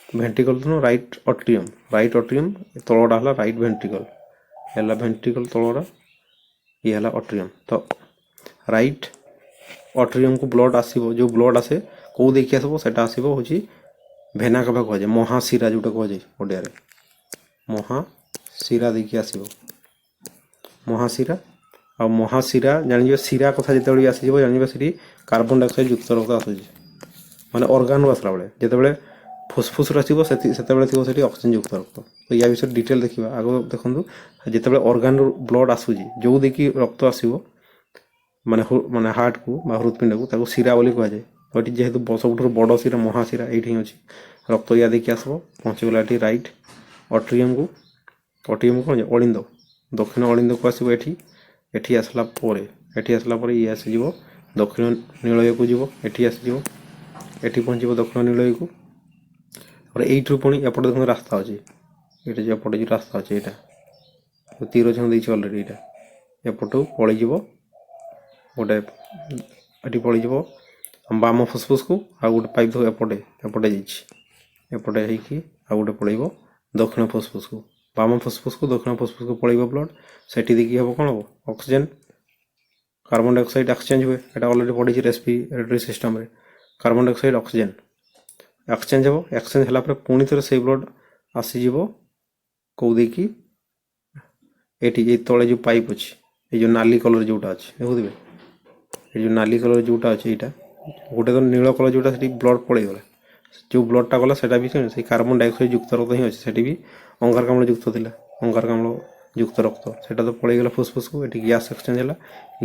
S1: ଭେଣ୍ଟ୍ରିକଲ୍ ତ ରାଇଟ୍ ଅଟ୍ରିୟମ୍। ରାଇଟ୍ ଅଟ୍ରିୟମ୍ ତଳଟା ହେଲା ରାଇଟ୍ ଭେଣ୍ଟ୍ରିକଲ୍, ହେଲା ଭେଣ୍ଟ୍ରିକଲ୍ ତଳଟା, ଇଏ ହେଲା ଅଟ୍ରିୟମ୍। ତ ରାଇଟ୍ ଅଟ୍ରିୟମ୍କୁ ବ୍ଲଡ଼ ଆସିବ, ଯେଉଁ ବ୍ଲଡ଼ ଆସେ କେଉଁ ଦେଇକି ଆସିବ, ସେଇଟା ଆସିବ ହେଉଛି ଭେନା କାଭା କୁହାଯାଏ, ମହାଶିରା ଯେଉଁଟା କୁହାଯାଏ ଓଡ଼ିଆରେ, ମହାଶିରା ଦେଇକି ଆସିବ। ମହାଶିରା ଆଉ ମହାଶିରା ଜାଣିଯିବେ, ଶିରା କଥା ଯେତେବେଳେ ବି ଆସିଯିବ ଜାଣିଯିବ ସେଠି କାର୍ବନ୍ ଡାଇଅକ୍ସାଇଡ଼ ଯୁକ୍ତ ରକ୍ତ ଆସୁଛି, ମାନେ ଅର୍ଗାନରୁ ଆସିଲା ବେଳେ। ଯେତେବେଳେ ଫୁସ୍ଫୁସ୍ରୁ ଆସିବ ସେତେବେଳେ ଥିବ ସେଠି ଅକ୍ସିଜେନ୍ ଯୁକ୍ତ ରକ୍ତ। ତ ୟା ବିଷୟରେ ଡିଟେଲ୍ ଦେଖିବା। ଆଗ ଦେଖନ୍ତୁ, ଯେତେବେଳେ ଅର୍ଗାନରୁ ବ୍ଲଡ଼ ଆସୁଛି, ଯେଉଁ ଦେଇକି ରକ୍ତ ଆସିବ ମାନେ ହାର୍ଟକୁ ବା ହୃତ୍ପିଣ୍ଡକୁ, ତାକୁ ଶିରା ବୋଲି କୁହାଯାଏ। ତ ଏଠି ଯେହେତୁ ସବୁଠାରୁ ବଡ଼ ଶିରା ମହାଶିରା ଏଇଠି ହିଁ ଅଛି, ରକ୍ତ ୟା ଦେଇକି ଆସିବ, ପହଞ୍ଚିଗଲା ଏଠି ରାଇଟ୍ ଅଟ୍ରିୟମ୍କୁ। ଅଟ୍ରିୟମ୍ କ'ଣ ଅଳିନ୍ଦ, ଦକ୍ଷିଣ ଅଳିନ୍ଦକୁ ଆସିବ ଏଠି। ଏଠି ଆସିଲା ପରେ ଇଏ ଆସିଯିବ ଦକ୍ଷିଣ ନୀଳୟକୁ ଯିବ, ଏଠି ଆସିଯିବ, ଏଠି ପହଞ୍ଚିବ ଦକ୍ଷିଣ ନୀଳୟକୁ। ତାପରେ ଏଇଠୁ ପୁଣି ଏପଟେ ଦେଖନ୍ତୁ ରାସ୍ତା ଅଛି, ଏଇଟା ଯେଉଁ ଏପଟେ ଯେଉଁ ରାସ୍ତା ଅଛି, ଏଇଟା ତୀର ଚିହ୍ନ ଦେଇଛି ଅଲରେଡ଼ି, ଏଇଟା ଏପଟୁ ପଳେଇଯିବ ଗୋଟେ, ଏଠି ପଳେଇଯିବ ବାମ ଫୁସ୍ଫୁସ୍କୁ। ଆଉ ଗୋଟେ ପାଇପ୍ ଏପଟେ ଯାଇଛି, ଏପଟେ ହେଇକି ଆଉ ଗୋଟେ ପଳେଇବ ଦକ୍ଷିଣ ଫୁସ୍ଫୁସ୍କୁ। ବାମ ଫୁସ୍ଫୁସ୍କୁ ଦକ୍ଷିଣ ଫୁସ୍ଫୁସ୍କୁ ପଳେଇବ ବ୍ଲଡ଼। ସେଠି ଦେଇକି ହେବ କ'ଣ ହେବ, ଅକ୍ସିଜେନ୍ କାର୍ବନ୍ ଡାଇଅକ୍ସାଇଡ଼ ଏକ୍ସଚେଞ୍ଜ ହୁଏ। ଏଇଟା ଅଲରେଡ଼ି ପଢ଼ିଛି ରେସ୍ପିରେଟରୀ ସିଷ୍ଟମ୍ରେ। କାର୍ବନ୍ ଡାଇଅକ୍ସାଇଡ଼ ଅକ୍ସିଜେନ୍ ଏକ୍ସଚେଞ୍ଜ ହେବ। ଏକ୍ସଚେଞ୍ଜ ହେଲା ପରେ ପୁଣି ଥରେ ସେଇ ବ୍ଲଡ଼ ଆସିଯିବ କେଉଁ ଦେଇକି, ଏଠି ଏଇ ତଳେ ଯେଉଁ ପାଇପ୍ ଅଛି, ଏଇ ଯେଉଁ ନାଲି କଲର୍ ଯେଉଁଟା ଅଛି ଦେଖୁଥିବେ, ଏଇ ଯେଉଁ ନାଲି କଲର୍ ଯେଉଁଟା ଅଛି, ଏଇଟା ଗୋଟେ ତ ନୀଳ କଲର୍ ଯେଉଁଟା, ସେଠି ବ୍ଲଡ଼ ପଳେଇଗଲା। ଯେଉଁ ବ୍ଲଡ଼ଟା ଗଲା ସେଇଟା ବି ସେଇ କାର୍ବନ୍ ଡାଇଅକ୍ସାଇଡ଼ ଯୁକ୍ତ ରକ୍ତ ହିଁ ଅଛି। ସେଠି ବି ଅଙ୍ଗାରକାମ୍ଳ ଯୁକ୍ତ ଥିଲା, ଅଙ୍ଗାରକାମ୍ଳ ଯୁକ୍ତ ରକ୍ତ, ସେଇଟା ତ ପଳେଇଗଲା ଫୁସ୍ଫୁସ୍କୁ। ଏଠି ଗ୍ୟାସ୍ ଏକ୍ସଚେଞ୍ଜ ହେଲା।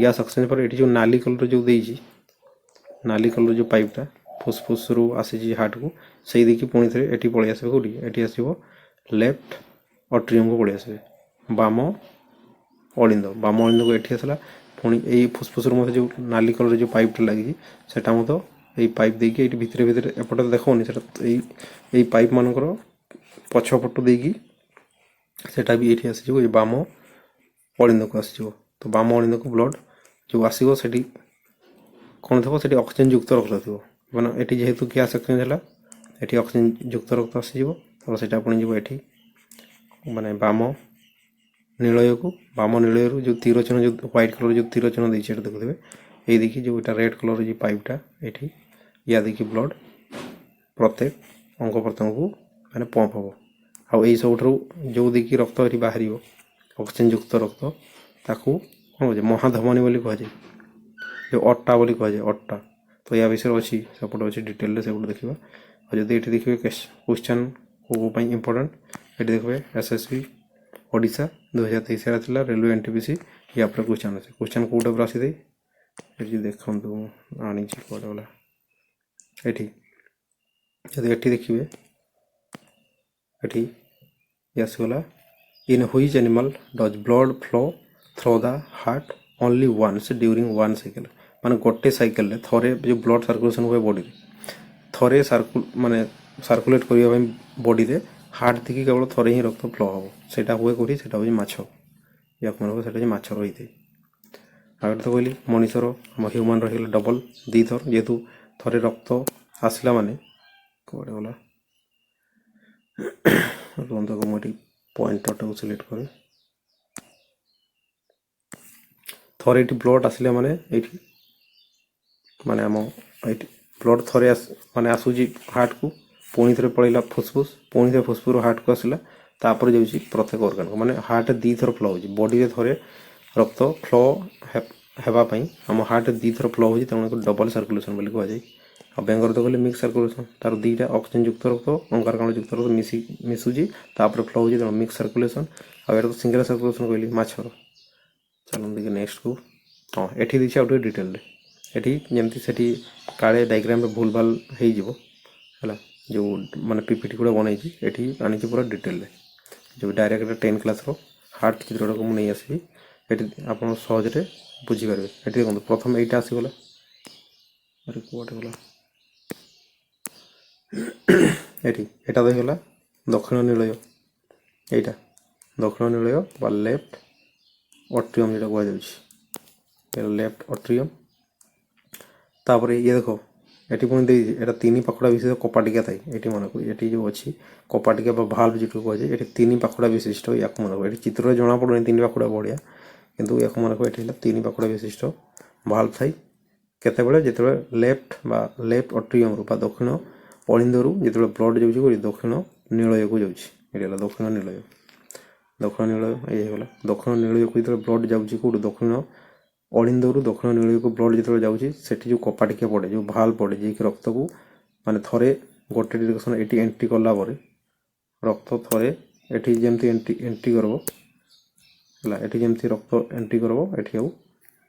S1: ଗ୍ୟାସ୍ ଏକ୍ସଚେଞ୍ଜ ପରେ ଏଠି ଯେଉଁ ନାଲି କଲର୍ ଯେଉଁ ଦେଇଛି, ନାଲି କଲର୍ ଯେଉଁ ପାଇପ୍ଟା ଫୁସ୍ଫୁସ୍ରୁ ଆସିଛି ହାର୍ଟକୁ, ସେଇ ଦେଇକି ପୁଣି ଥରେ ଏଠି ପଳେଇ ଆସିବ କେଉଁଠି, ଏଠି ଆସିବ ଲେଫ୍ଟ ଅଟ୍ରିୟମ୍କୁ ପଳେଇ ଆସିବେ, ବାମ ଅଳିନ୍ଦକୁ ଏଠି ଆସିଲା। ପୁଣି ଏଇ ଫୁସ୍ଫୁସ୍ରୁ ମଧ୍ୟ ଯେଉଁ ନାଲି କଲର୍ ଯେଉଁ ପାଇପ୍ଟା ଲାଗିଛି, ସେଇଟା ମଧ୍ୟ ଏଇ ପାଇପ୍ ଦେଇକି ଏଇଠି ଭିତରେ ଏପଟେ ଦେଖାଉନି, ସେଇଟା ଏଇ ପାଇପ୍ ମାନଙ୍କର ପଛପଟୁ ଦେଇକି ସେଇଟା ବି ଏଇଠି ଆସିଯିବ, ଏଇ ବାମ ଅଳିନ୍ଦକୁ ଆସିଯିବ। ତ ବାମ ଅଳିନ୍ଦକୁ ବ୍ଲଡ଼ ଯେଉଁ ଆସିବ, ସେଠି କ'ଣ ଥିବ, ସେଠି ଅକ୍ସିଜେନ୍ ଯୁକ୍ତ ରକ୍ତ ଥିବ। ମାନେ ଏଠି ଯେହେତୁ ଗ୍ୟାସ୍ ଏକ୍ସଚେଞ୍ଜ ହେଲା, ଏଠି ଅକ୍ସିଜେନ୍ ଯୁକ୍ତ ରକ୍ତ ଆସିଯିବ। ତାପରେ ସେଇଟା ପୁଣି ଯିବ ଏଠି ମାନେ ବାମ ନୀଳୟକୁ। ବାମ ନୀଳୟରୁ ଯେଉଁ ତୀର ଚିହ୍ନ, ଯେଉଁ ହ୍ୱାଇଟ୍ କଲର୍ ଯେଉଁ ତୀର ଚିହ୍ନ ଦେଇଛି, ଏଇଟା ଦେଖୁଥିବେ, ଏଇ ଦେଇକି ଯେଉଁ ଏଇଟା ରେଡ଼୍ କଲର୍ ଯେଉଁ ପାଇପ୍ଟା, ଏଠି ୟା ଦେଇକି ବ୍ଲଡ଼ ପ୍ରତ୍ୟେକ ଅଙ୍ଗ ପ୍ରତ୍ୟଙ୍ଗକୁ ମାନେ ପମ୍ପ ହେବ। ଆଉ ଏଇ ସବୁଠାରୁ ଯେଉଁ ଦେଇକି ରକ୍ତ ଏଠି ବାହାରିବ, ଅକ୍ସିଜେନ୍ ଯୁକ୍ତ ରକ୍ତ, ତାକୁ କ'ଣ କୁହାଯାଏ, ମହାଧମନୀ ବୋଲି କୁହାଯାଏ, ଯେଉଁ ଅଟ୍ଟା ବୋଲି କୁହାଯାଏ, ଅଟ୍ଟା। ତ ୟା ବିଷୟରେ ଅଛି, ସେପଟେ ଅଛି ଡିଟେଲରେ, ସେପଟେ ଦେଖିବା। ଆଉ ଯଦି ଏଠି ଦେଖିବେ କ୍ୱେଶ୍ଚନ୍ କେଉଁ ପାଇଁ ଇମ୍ପୋର୍ଟାଣ୍ଟ, ଏଠି ଦେଖିବେ SSB ଓଡ଼ିଶା 2023 ଥିଲା, ରେଲୱେ NTPC, ୟା ଉପରେ କ୍ୱେଶ୍ଚନ୍ ଅଛି। କ୍ୱେଶ୍ଚନ୍ କେଉଁ ଟାଇପ୍ର ଆସିଥାଏ, ଏଠି ଦେଖନ୍ତୁ, ଆଣିଛି କୁଆଡ଼େ ଗଲା, ଏଠି ଯଦି ଏଠି ଦେଖିବେ, ଏଠି ଆସିଗଲା, in which animal does blood flow throw the heart only once during one cycle. ମାନେ ଗୋଟେ ସାଇକେଲରେ ଥରେ ଯେଉଁ ବ୍ଲଡ଼ ସାର୍କୁଲେସନ୍ ହୁଏ ବଡ଼ିରେ, ଥରେ ମାନେ ସାର୍କୁଲେଟ୍ କରିବା ପାଇଁ ବଡ଼ିରେ ହାର୍ଟ ଦେଇକି କେବଳ ଥରେ ହିଁ ରକ୍ତ ଫ୍ଲୋ ହେବ। ସେଇଟା ହୁଏ କେଉଁଠି, ସେଇଟା ହେଉଛି ମାଛ, ୟାକୁ ମାନେ ସେଇଟା ହେଉଛି ମାଛର ହେଇଥାଏ। ଆଉ ଏଠି ତ କହିଲି ମଣିଷର, ଆମ ହ୍ୟୁମାନ୍ର ହେଇଗଲା ଡବଲ୍, ଦୁଇଥର, ଯେହେତୁ ଥରେ ରକ୍ତ ଆସିଲା ମାନେ, କୁଆଡ଼େ ଗଲା, ରୁହନ୍ତୁ ମୁଁ ଏଠି ପଏଣ୍ଟରଟାକୁ ସିଲେକ୍ଟ କରେ। थरे ये ब्लड आसिले माने माने आम ये ब्लड थरे माने आसूची हार्ट को पुणी थे पड़ेगा फुसफुस पुणी थे फुसफुस हार्ट को आसला तापर जाऊँगी प्रत्येक ऑर्गन को माने हार्ट दी थर फ्लो हो बॉडी रे थरे रक्त फ्लो हेबापी आम हार्ट दी थर फ्लो हो तेणु डबल सर्कुलेसन बोली कहुए आ बेंगर तो कहले मिक्स सर्कुलेसन तार दुईटा ऑक्सीजन युक्त रक्त अंगारकाम्ल युक्त रक्त मिशुची फ्लो हो तेणु मिक्स सर्कुलेसन आ तो सिंगल सर्कुलेसन कहली माछर चलो देखिए नेक्स्ट को हाँ ये देखिए आउट डिटेल एटी जमती से काले डायग्राम भूल भाल हो जो माने पीपीटी गुड़ा बनई ये आनी पूरा डिटेल जो डायरेक्ट 10 क्लास रो हार्ट चित्र को मुझे नहीं आसबी ये आप सहजरे बुझीपारे ये देखो प्रथम यहाँ आसीगला अरे कौटे गला ये देखला दक्षिण नीलय यहाँ दक्षिण नीलय बा लेफ्ट अट्रियम जो कह लेफ्ट अट्रियम तापर ये देखो ये पुणी ये तीन पाखुड़ा विशिष्ट कपाटिका थाई ये मन को ये जो अच्छी कपाटिका भाल्व जो कहुए ये तीन पाखुड़ा विशिष्ट या मन को ये चित्र जना पड़े तीन पाखुड़ा बढ़िया किंतु या मन को ये तीन पाखुड़ा विशिष्ट भाल्व थाई केतबेले जिते लेफ्ट बा लेफ्ट अट्रियम रू दक्षिण अलिंदरू जो ब्लड जाऊँगी दक्षिण नीलय को जाऊँगी दक्षिण नीलय ये दक्षिण नीलय को जो ब्लड जाऊँगी कौट दक्षिण अलिंदरू दक्षिण नीलय को ब्लड जो जाऊँगी से जो कपाटिका पड़े जो भाल पड़े जी रक्त को माने थरे गोटे डिरेक्शन ये एंट्री कला रक्त थरे ये जमती एंट्री करब ये जमती रक्त एंट्री करब ये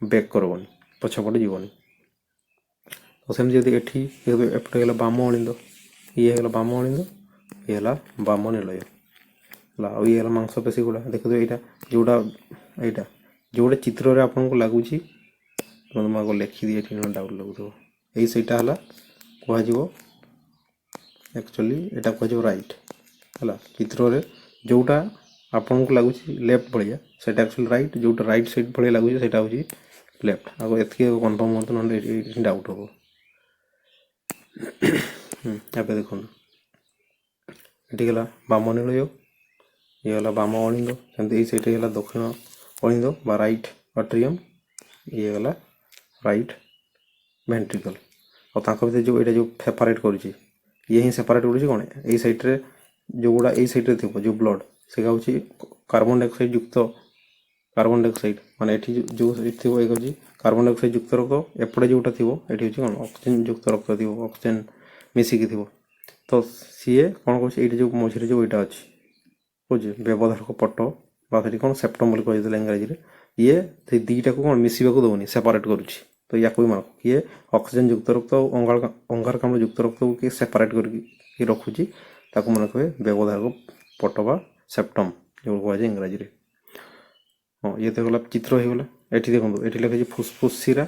S1: बैक करबनी पछपटे जीवनी तो सेमती जब एपटे गला बाम अलिंद ये बाम अलिंद ये बाम नीलय ये मांसपेशी गुड़ा देखो यहाँ जोड़ा यहाँ जोड़े चित्र आपन को लगुच मुझे लिखिदी ये डाउट लगुव यही सहीटा है कह एक्चुअली यहाँ कह रईट है चित्र जोटा आपन को लगुच लेफ्ट भाया से एक्चुअली रईट जोटा रईट साइड भाई लगुच से हूँ लेफ्ट आगे ये कनफर्म हूँ ना डाउट हम ये देखो ये गला बाम नीलय ये गला बाम अलिंद सेमती ये सैड गला दक्षिण अलिंद बा राइट अट्रियम ये गला राइट वेंट्रिकल और भर जो ये जो सेपरेट करुच्ची ये ही सेपरेट करुच्ची कौन यही सैड्रे जो गुड़ा यही सैड्रे थी जो ब्लड से हूँ कार्बन डाइऑक्साइड युक्त कार्बन डाइऑक्साइड माने ये जो थी ये हूँ कार्बन डाइऑक्साइड युक्त रक्त एपटे जोटा थी ये हूँ कौन ऑक्सीजन युक्त रक्त थी ऑक्सीजन मिसिकी थी तो सी कौन कौन ये जो मझे जो यहाँ अच्छी बुझे व्यवधारक पट बाकी कौन सेप्टम बोली कही इंग्राजी में ये दीटा को कौन मिसवा दौनी सेपरेट करुच्ची तो या कोई मान किए ऑक्सीजन युक्त रक्त अंगारकाम्ल युक्त रक्त को किए सेपरेट कर रखुची मन कहे व्यवधारक पट बा सेप्टम जो कहुए इंग्राजी में हाँ ये तो गला चित्र हो गला ये देखो ये लिखी फुसफुस शिरा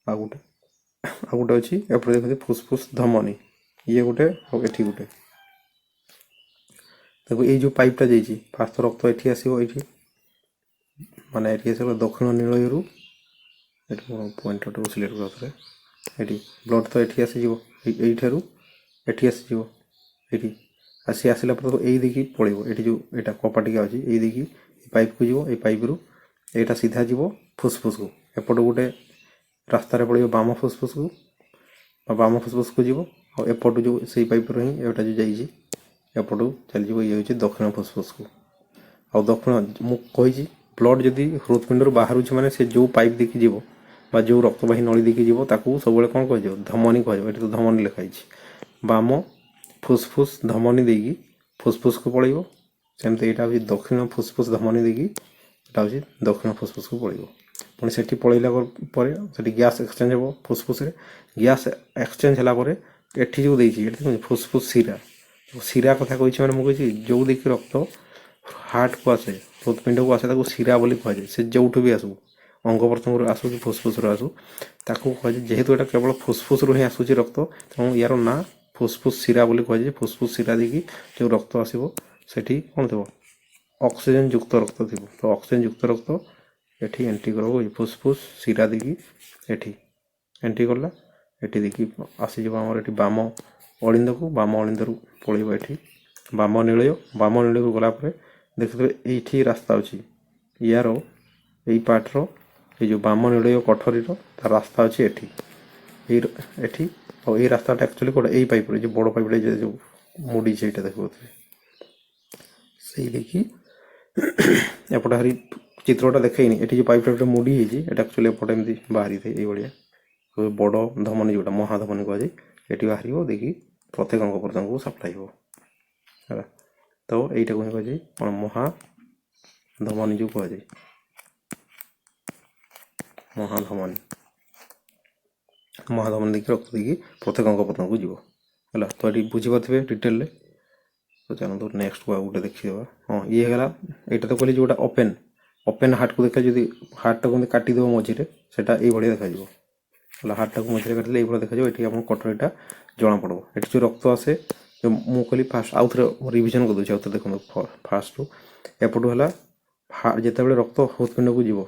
S1: आ गोटे अच्छी एपटे देखते फुसफुस धमनी ये गोटे ये गोटे देखो ये जो पाइपटा जाइए फास्ट रक्त ये आसो ये माने ये दक्षिण नीलय रू पॉइंट सिलेक्ट कर ब्लड तो ये आसीज ये आसीज ये आसी आसला यही देखिए पड़ो ये जो यहाँ कपाटिका अच्छी यही देखिए पाइप को जीव ये पाइप रू यहाँ सीधा जीव फुसफुस को एपट गोटे रास्त पड़ो बाम फुसफुस को बाम फुसफुस को जीव एपट जो से पाइप रू ही एटा जो जाइए एपटू चली ये हूँ दक्षिण फुसफुस को आ दक्षिण मुझे ब्लड जदि हृदपिंड बाहर माने से जो पाइप देखी जीव बा जो रक्तवाही नली देखी जीव ताकू सब कौन कह धमनी कह ये तो धमनी लिखाई बाम फुसफुस धमनी देगी फुसफुस को पड़ो सेमती यहाँ हूँ दक्षिण फुसफुस धमनी देगी यहाँ हूँ दक्षिण फुसफुस को पड़ो पुणी से पलैला गैस एक्सचेंज हम फुसफुस गैस एक्सचेंज है ये जो देखिए फुसफुस शिरा शिरा कथा कही मैंने मुझे जो देखिए रक्त हार्ट को आसे हृदपिंड को आसे शिरा बोली कहुए से जो भी आसू अंग प्रत्यंग आसू कि फुसफुस आसू कहुए जेहेतु यहाँ केवल फुसफुस रू ही आसूसी रक्त तेणु यार ना फुसफुस शिरा बोली कहुए फुसफुस शिरा देखिए जो रक्त आसो से कौन थो ऑक्सीजन युक्त रक्त थी तो ऑक्सीजन युक्त रक्त ये एंट्री कर फुसफुस शिरा देखिए ये एंट्री कला ये देखिए आसीज बाम अलिंद को बाम अलिंद रू पड़ो ये बाम नीलय को गलापर देखते ये रास्ता अच्छी यार এই ପାର୍ଟର ଏଇ ଯେଉଁ ବାମ ନୀଳୟ କଠରୀର ତାର ରାସ୍ତା ଅଛି ଏଠି ଏଠି ଆଉ ଏଇ ରାସ୍ତାଟା ଆକ୍ଚୁଆଲି କୋଉଟା ଏଇ ପାଇପ୍ରେ ଯେଉଁ ବଡ଼ ପାଇପ୍ଟା ଯେଉଁ ମୋଡ଼ିଛି ଏଇଟା ଦେଖିପାରୁଥିବେ ସେଇ ଦେଇକି ଏପଟେ ହାରି ଚିତ୍ରଟା ଦେଖେଇନି ଏଠି ଯେଉଁ ପାଇପ୍ଟା ଗୋଟେ ମୋଡ଼ି ହେଇଛି ଏଇଟା ଆକ୍ଚୁଆଲି ଏପଟେ ଏମିତି ବାହାରିଥାଏ ଏଇଭଳିଆ ବଡ଼ ଧମନୀ ଯେଉଁଟା ମହାଧମନୀ କୁହାଯାଏ ଏଠି ବାହାରିବ ଦେଇକି ପ୍ରତ୍ୟେକ ଅଙ୍ଗ ପ୍ରତ୍ୟଙ୍ଗକୁ ସପ୍ଲାଇ ହେବ ହେଲା ତ ଏଇଟାକୁ ହିଁ କୁହାଯାଏ କ'ଣ ମହାଧମନୀ ଯେଉଁ କୁହାଯାଏ ମହାଧମନୀ ଦେଇକି ରକ୍ତ ଦେଇକି ପ୍ରତ୍ୟେକ ଅଙ୍ଗ ପ୍ରତ୍ୟଙ୍ଗକୁ ଯିବ ହେଲା ତ ଏଠି ବୁଝିପାରୁଥିବେ ଡିଟେଲରେ ତ ଚାଲନ୍ତୁ ନେକ୍ସଟକୁ ଆଉ ଗୋଟେ ଦେଖିଦେବା ହଁ ଇଏ ହେଲା ଏଇଟା ତ କହିଲି ଯେଉଁଟା ଓପେନ୍ ହାର୍ଟକୁ ଦେଖା ଯଦି ହାର୍ଟଟାକୁ ଏମିତି କାଟିଦେବ ମଝିରେ ସେଇଟା ଏଇଭଳିଆ ଦେଖାଯିବ ହେଲା ହାର୍ଟଟାକୁ ମଝିରେ କାଟିଲେ ଏଇଭଳିଆ ଦେଖାଯିବ ଏଠି ଆମ କଟରୀଟା ଜଣାପଡ଼ିବ ଏଠି ଯେଉଁ ରକ୍ତ ଆସେ ମୁଁ କହିଲି ଫାଷ୍ଟ ଆଉଥରେ ରିଭିଜନ୍ କରିଦେଉଛି ଆଉଥରେ ଦେଖନ୍ତୁ ଫାଷ୍ଟରୁ ଏପଟୁ ହେଲା ଯେତେବେଳେ ରକ୍ତ ହୃତ୍ପିଣ୍ଡକୁ ଯିବ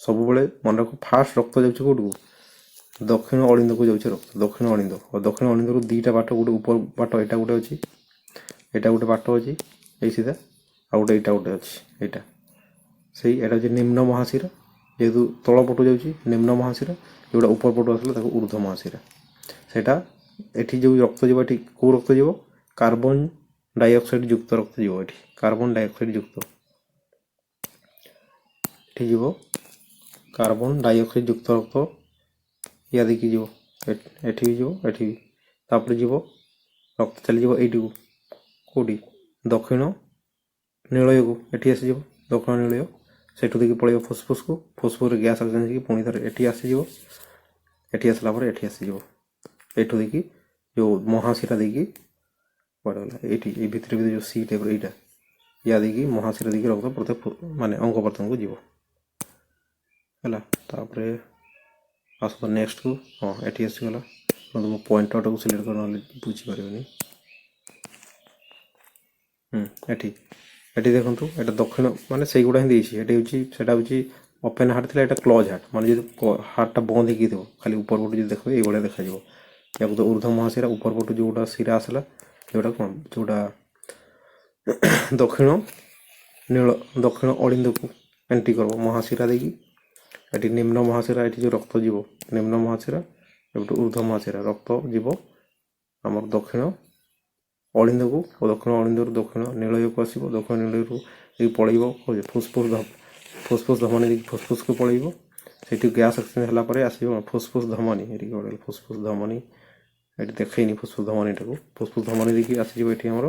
S1: ସବୁବେଳେ ମନେ ରଖ ଫାଷ୍ଟ ରକ୍ତ ଯାଉଛି କେଉଁଠିକୁ ଦକ୍ଷିଣ ଅଳିନ୍ଦକୁ ଯାଉଛି ରକ୍ତ ଦକ୍ଷିଣ ଅଳିନ୍ଦ ଆଉ ଦକ୍ଷିଣ ଅଳିନ୍ଦରୁ ଦୁଇଟା ବାଟ ଗୋଟେ ଉପର ବାଟ ଏଇଟା ଗୋଟେ ଅଛି ଏଇଟା ଗୋଟେ ବାଟ ଅଛି ଏଇ ସିଧା ଆଉ ଗୋଟେ ଏଇଟା ଗୋଟେ ଅଛି ଏଇଟା ସେଇ ଏଇଟା ହେଉଛି ନିମ୍ନ ମହାଶିରା ଯେହେତୁ ତଳ ପଟୁ ଯାଉଛି ନିମ୍ନ ମହାଶିରା ଯେଉଁଟା ଉପର ପଟୁ ଆସିଲା ତାକୁ ଊର୍ଦ୍ଧ୍ୱ ମହାଶିରା ସେଇଟା ଏଠି ଯେଉଁ ରକ୍ତ ଯିବ ଏଠି କେଉଁ ରକ୍ତ ଯିବ କାର୍ବନ ଡାଇଅକ୍ସାଇଡ୍ ଯୁକ୍ତ ରକ୍ତ ଯିବ ଏଠି କାର୍ବନ ଡାଇଅକ୍ସାଇଡ୍ ଯୁକ୍ତ ଏଠି ଯିବ କାର୍ବନ ଡାଇଅକ୍ସାଇଡ୍ ଯୁକ୍ତ ରକ୍ତ ୟା ଦେଇକି ଯିବ ଏଠି ବି ଯିବ ଏଠି ବି ତାପରେ ଯିବ ରକ୍ତ ଚାଲିଯିବ ଏଇଠିକୁ କେଉଁଠି ଦକ୍ଷିଣ ନୀଳୟକୁ ଏଠି ଆସିଯିବ ଦକ୍ଷିଣ ନୀଳୟ ସେଠୁ ଦେଇକି ପଳେଇବ ଫୁସଫୁସକୁ ଫୁସଫୁସରେ ଗ୍ୟାସ୍ ଅକ୍ସିଜେନ୍ ଦେଇକି ପୁଣି ଥରେ ଏଠି ଆସିଯିବ ଏଠି ଆସିଲା ପରେ ଏଠି ଆସିଯିବ ଏଠୁ ଦେଇକି ଯେଉଁ ମହାଶିରା ଦେଇକି କୁଆଡ଼େ ଗଲା ଏଇଠି ଏଇ ଭିତରେ ଯେଉଁ ସି ଟାଇପ୍ର ଏଇଟା ୟା ଦେଇକି ମହାଶିରା ଦେଇକି ରକ୍ତ ପ୍ରତ୍ୟେକ ମାନେ ଅଙ୍ଗ ପ୍ରତ୍ୟଙ୍ଗକୁ ଯିବ ହେଲା ତାପରେ ଆସନ୍ତୁ ନେକ୍ସଟକୁ ହଁ ଏଠି ଆସିଗଲା ମୁଁ ପଏଣ୍ଟରଟାକୁ ସିଲେକ୍ଟ କରି ନହେଲେ ବୁଝିପାରିବନି ଏଠି ଏଠି ଦେଖନ୍ତୁ ଏଇଟା ଦକ୍ଷିଣ ମାନେ ସେଇଗୁଡ଼ା ହିଁ ଦେଇଛି ଏଠି ହେଉଛି ସେଇଟା ହେଉଛି ଓପେନ୍ ହାର୍ଟ ଥିଲା ଏଇଟା କ୍ଲୋଜ୍ ହାର୍ଟ ମାନେ ଯଦି ହାର୍ଟଟା ବନ୍ଦ ହେଇକି ଥିବ ଖାଲି ଉପର ପଟୁ ଯଦି ଦେଖିବେ ଏଇଭଳିଆ ଦେଖାଯିବ ୟାକୁ ତ ଊର୍ଦ୍ଧ୍ୱ ମହାଶିରା ଉପର ପଟୁ ଯେଉଁଟା ଶିରା ଆସିଲା ଯେଉଁଟା କ'ଣ ଯେଉଁଟା ଦକ୍ଷିଣ ଅଳିନ୍ଦକୁ ଏଣ୍ଟ୍ରି କରିବ ମହାଶିରା ଦେଇକି ଏଠି ନିମ୍ନ ମହାଶିରା ଏଠି ଯେଉଁ ରକ୍ତ ଯିବ ନିମ୍ନ ମହାଶିରା ଏପଟୁ ଊର୍ଦ୍ଧ୍ୱ ମହାଶିରା ରକ୍ତ ଯିବ ଆମର ଦକ୍ଷିଣ ଅଳିନ୍ଦକୁ ଆଉ ଦକ୍ଷିଣ ଅଳିନ୍ଦରୁ ଦକ୍ଷିଣ ନୀଳୟକୁ ଆସିବ ଦକ୍ଷିଣ ନୀଳୟରୁ ଦେଇକି ପଳେଇବ ଫୁସଫୁସ୍ ଧମନୀ ଦେଇକି ଫୁସଫୁସ୍କୁ ପଳେଇବ ସେଠି ଗ୍ୟାସ୍ ଅକ୍ସିଜେନ୍ ହେଲା ପରେ ଆସିବ ଫୁସଫୁସ୍ ଧମନୀ ଏଠି ଗୋଟେ ଫୁସଫୁସ୍ ଧମନୀ ଏଠି ଦେଖେଇନି ଫୁସଫୁସ୍ ଧମନୀଟାକୁ ଫୁସଫୁସ୍ ଧମନୀ ଦେଇକି ଆସିଯିବ ଏଠି ଆମର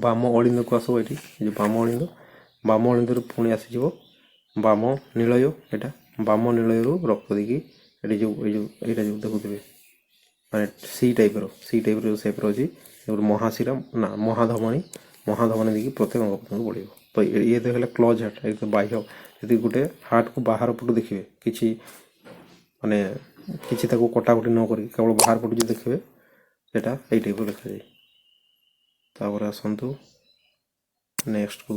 S1: ବାମ ଅଳିନ୍ଦକୁ ଆସିବ ଏଠି ଏ ଯେଉଁ ବାମ ଅଳିନ୍ଦରୁ ପୁଣି ଆସିଯିବ ବାମ ନୀଳୟ ଏଇଟା ବାମ ନୀଳୟରୁ ରକ୍ତ ଦେଇକି ଏଠି ଯେଉଁ ଏଇଟା ଯେଉଁ ଦେଖୁଥିବେ ମାନେ ସି ଟାଇପ୍ର ଯେଉଁ ସେପ୍ର ଅଛି ମହାଶିରା ନା ମହାଧମନୀ ଦେଇକି ପ୍ରତ୍ୟେକ ଅଙ୍ଗ ପ୍ରତ୍ୟଙ୍ଗ ବଢ଼ିବ ତ ଇଏ ତ ହେଲା କ୍ଲୋଜ୍ ହାର୍ଟ ଏ ତ ବାହ୍ୟ ଯଦି ଗୋଟେ ହାର୍ଟକୁ ବାହାର ପଟୁ ଦେଖିବେ କିଛି ମାନେ କିଛି ତାକୁ କଟାକଟି ନ କରି କେବଳ ବାହାର ପଟୁ ଯଦି ଦେଖିବେ ସେଇଟା ଏଇ ଟାଇପ୍ର ଦେଖାଯାଏ ତାପରେ ଆସନ୍ତୁ ନେକ୍ସଟକୁ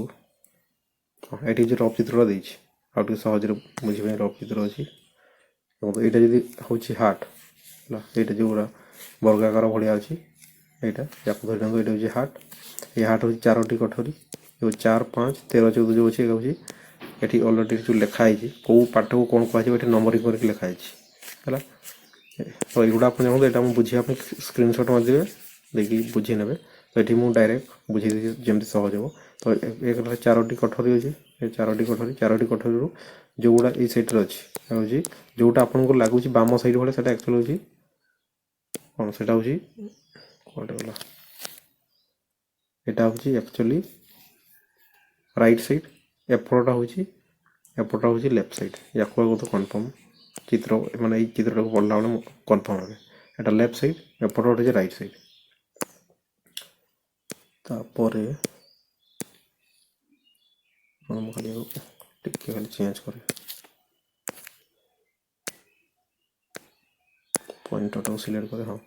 S1: ଏଠି ଯେଉଁ ରଫ୍ ଚିତ୍ରଟା ଦେଇଛି ଆଉ ଟିକେ ସହଜରେ ବୁଝିବା ପାଇଁ ରଫ୍ ଚିତ୍ର ଅଛି ଏଇଟା ଯଦି ହେଉଛି ହାର୍ଟ ହେଲା ଏଇଟା ଯେଉଁଗୁଡ଼ା ବର୍ଗାକାର ଭଳିଆ ଅଛି ଏଇଟା ୟାକୁ ଧରି ନିଅନ୍ତୁ ଏଇଟା ହେଉଛି ହାର୍ଟ এই হাট হচ্ছে 4টি কঠোরি এবং 4 5 13 14 ଯେଉଁ ଅଛି ଏଇଟା ହେଉଛି ଏଠି ଅଲରେଡ଼ି ଯେଉଁ ଲେଖା ହେଇଛି କେଉଁ ପାଠକୁ କ'ଣ କୁହାଯିବ ଏଠି ନମ୍ବରିଂ କରିକି ଲେଖା ହେଇଛି ହେଲା ତ ଏଇଗୁଡ଼ା ଆପଣ ଜାଣନ୍ତୁ ଏଇଟା ମୁଁ ବୁଝିବା ପାଇଁ ସ୍କ୍ରିନଶଟ୍ ମାରିଦେବେ ଦେଇକି ବୁଝି ନେବେ ତ ଏଠି ମୁଁ ଡାଇରେକ୍ଟ ବୁଝେଇ ଦେଇଛି ଯେମିତି ସହଜ ହେବ ତ ଏକରେ 4ଟି କଠୋରି ଅଛି ଏ 4ଟି କଠୋରିରୁ ଯେଉଁଗୁଡ଼ା ଏଇ ସାଇଡ଼୍ରେ ଅଛି ହେଉଛି ଯେଉଁଟା ଆପଣଙ୍କୁ ଲାଗୁଛି ବାମ ସାଇଡ଼୍ ଭଳିଆ ସେଇଟା ଆକ୍ଚୁଆଲି ହେଉଛି କ'ଣ ସେଇଟା ହେଉଛି କୁଆଡ଼େ ଗଲା এটা হচ্ছে অ্যাকচুয়ালি রাইট সাইড এপটটা হচ্ছে লেফট সাইড ইয়াকু আগে তো কনফর্ম চিত্র মানে এই চিত্রটাকে পড়লা বেড়ে কনফর্ম হবে এটা লেফট সাইড এপটটা হচ্ছে রাইট সাইড তারপরে খালি টিকে খালি চেঞ্জ করে পয়েন্টটাও সিলেক্ট করে হ্যাঁ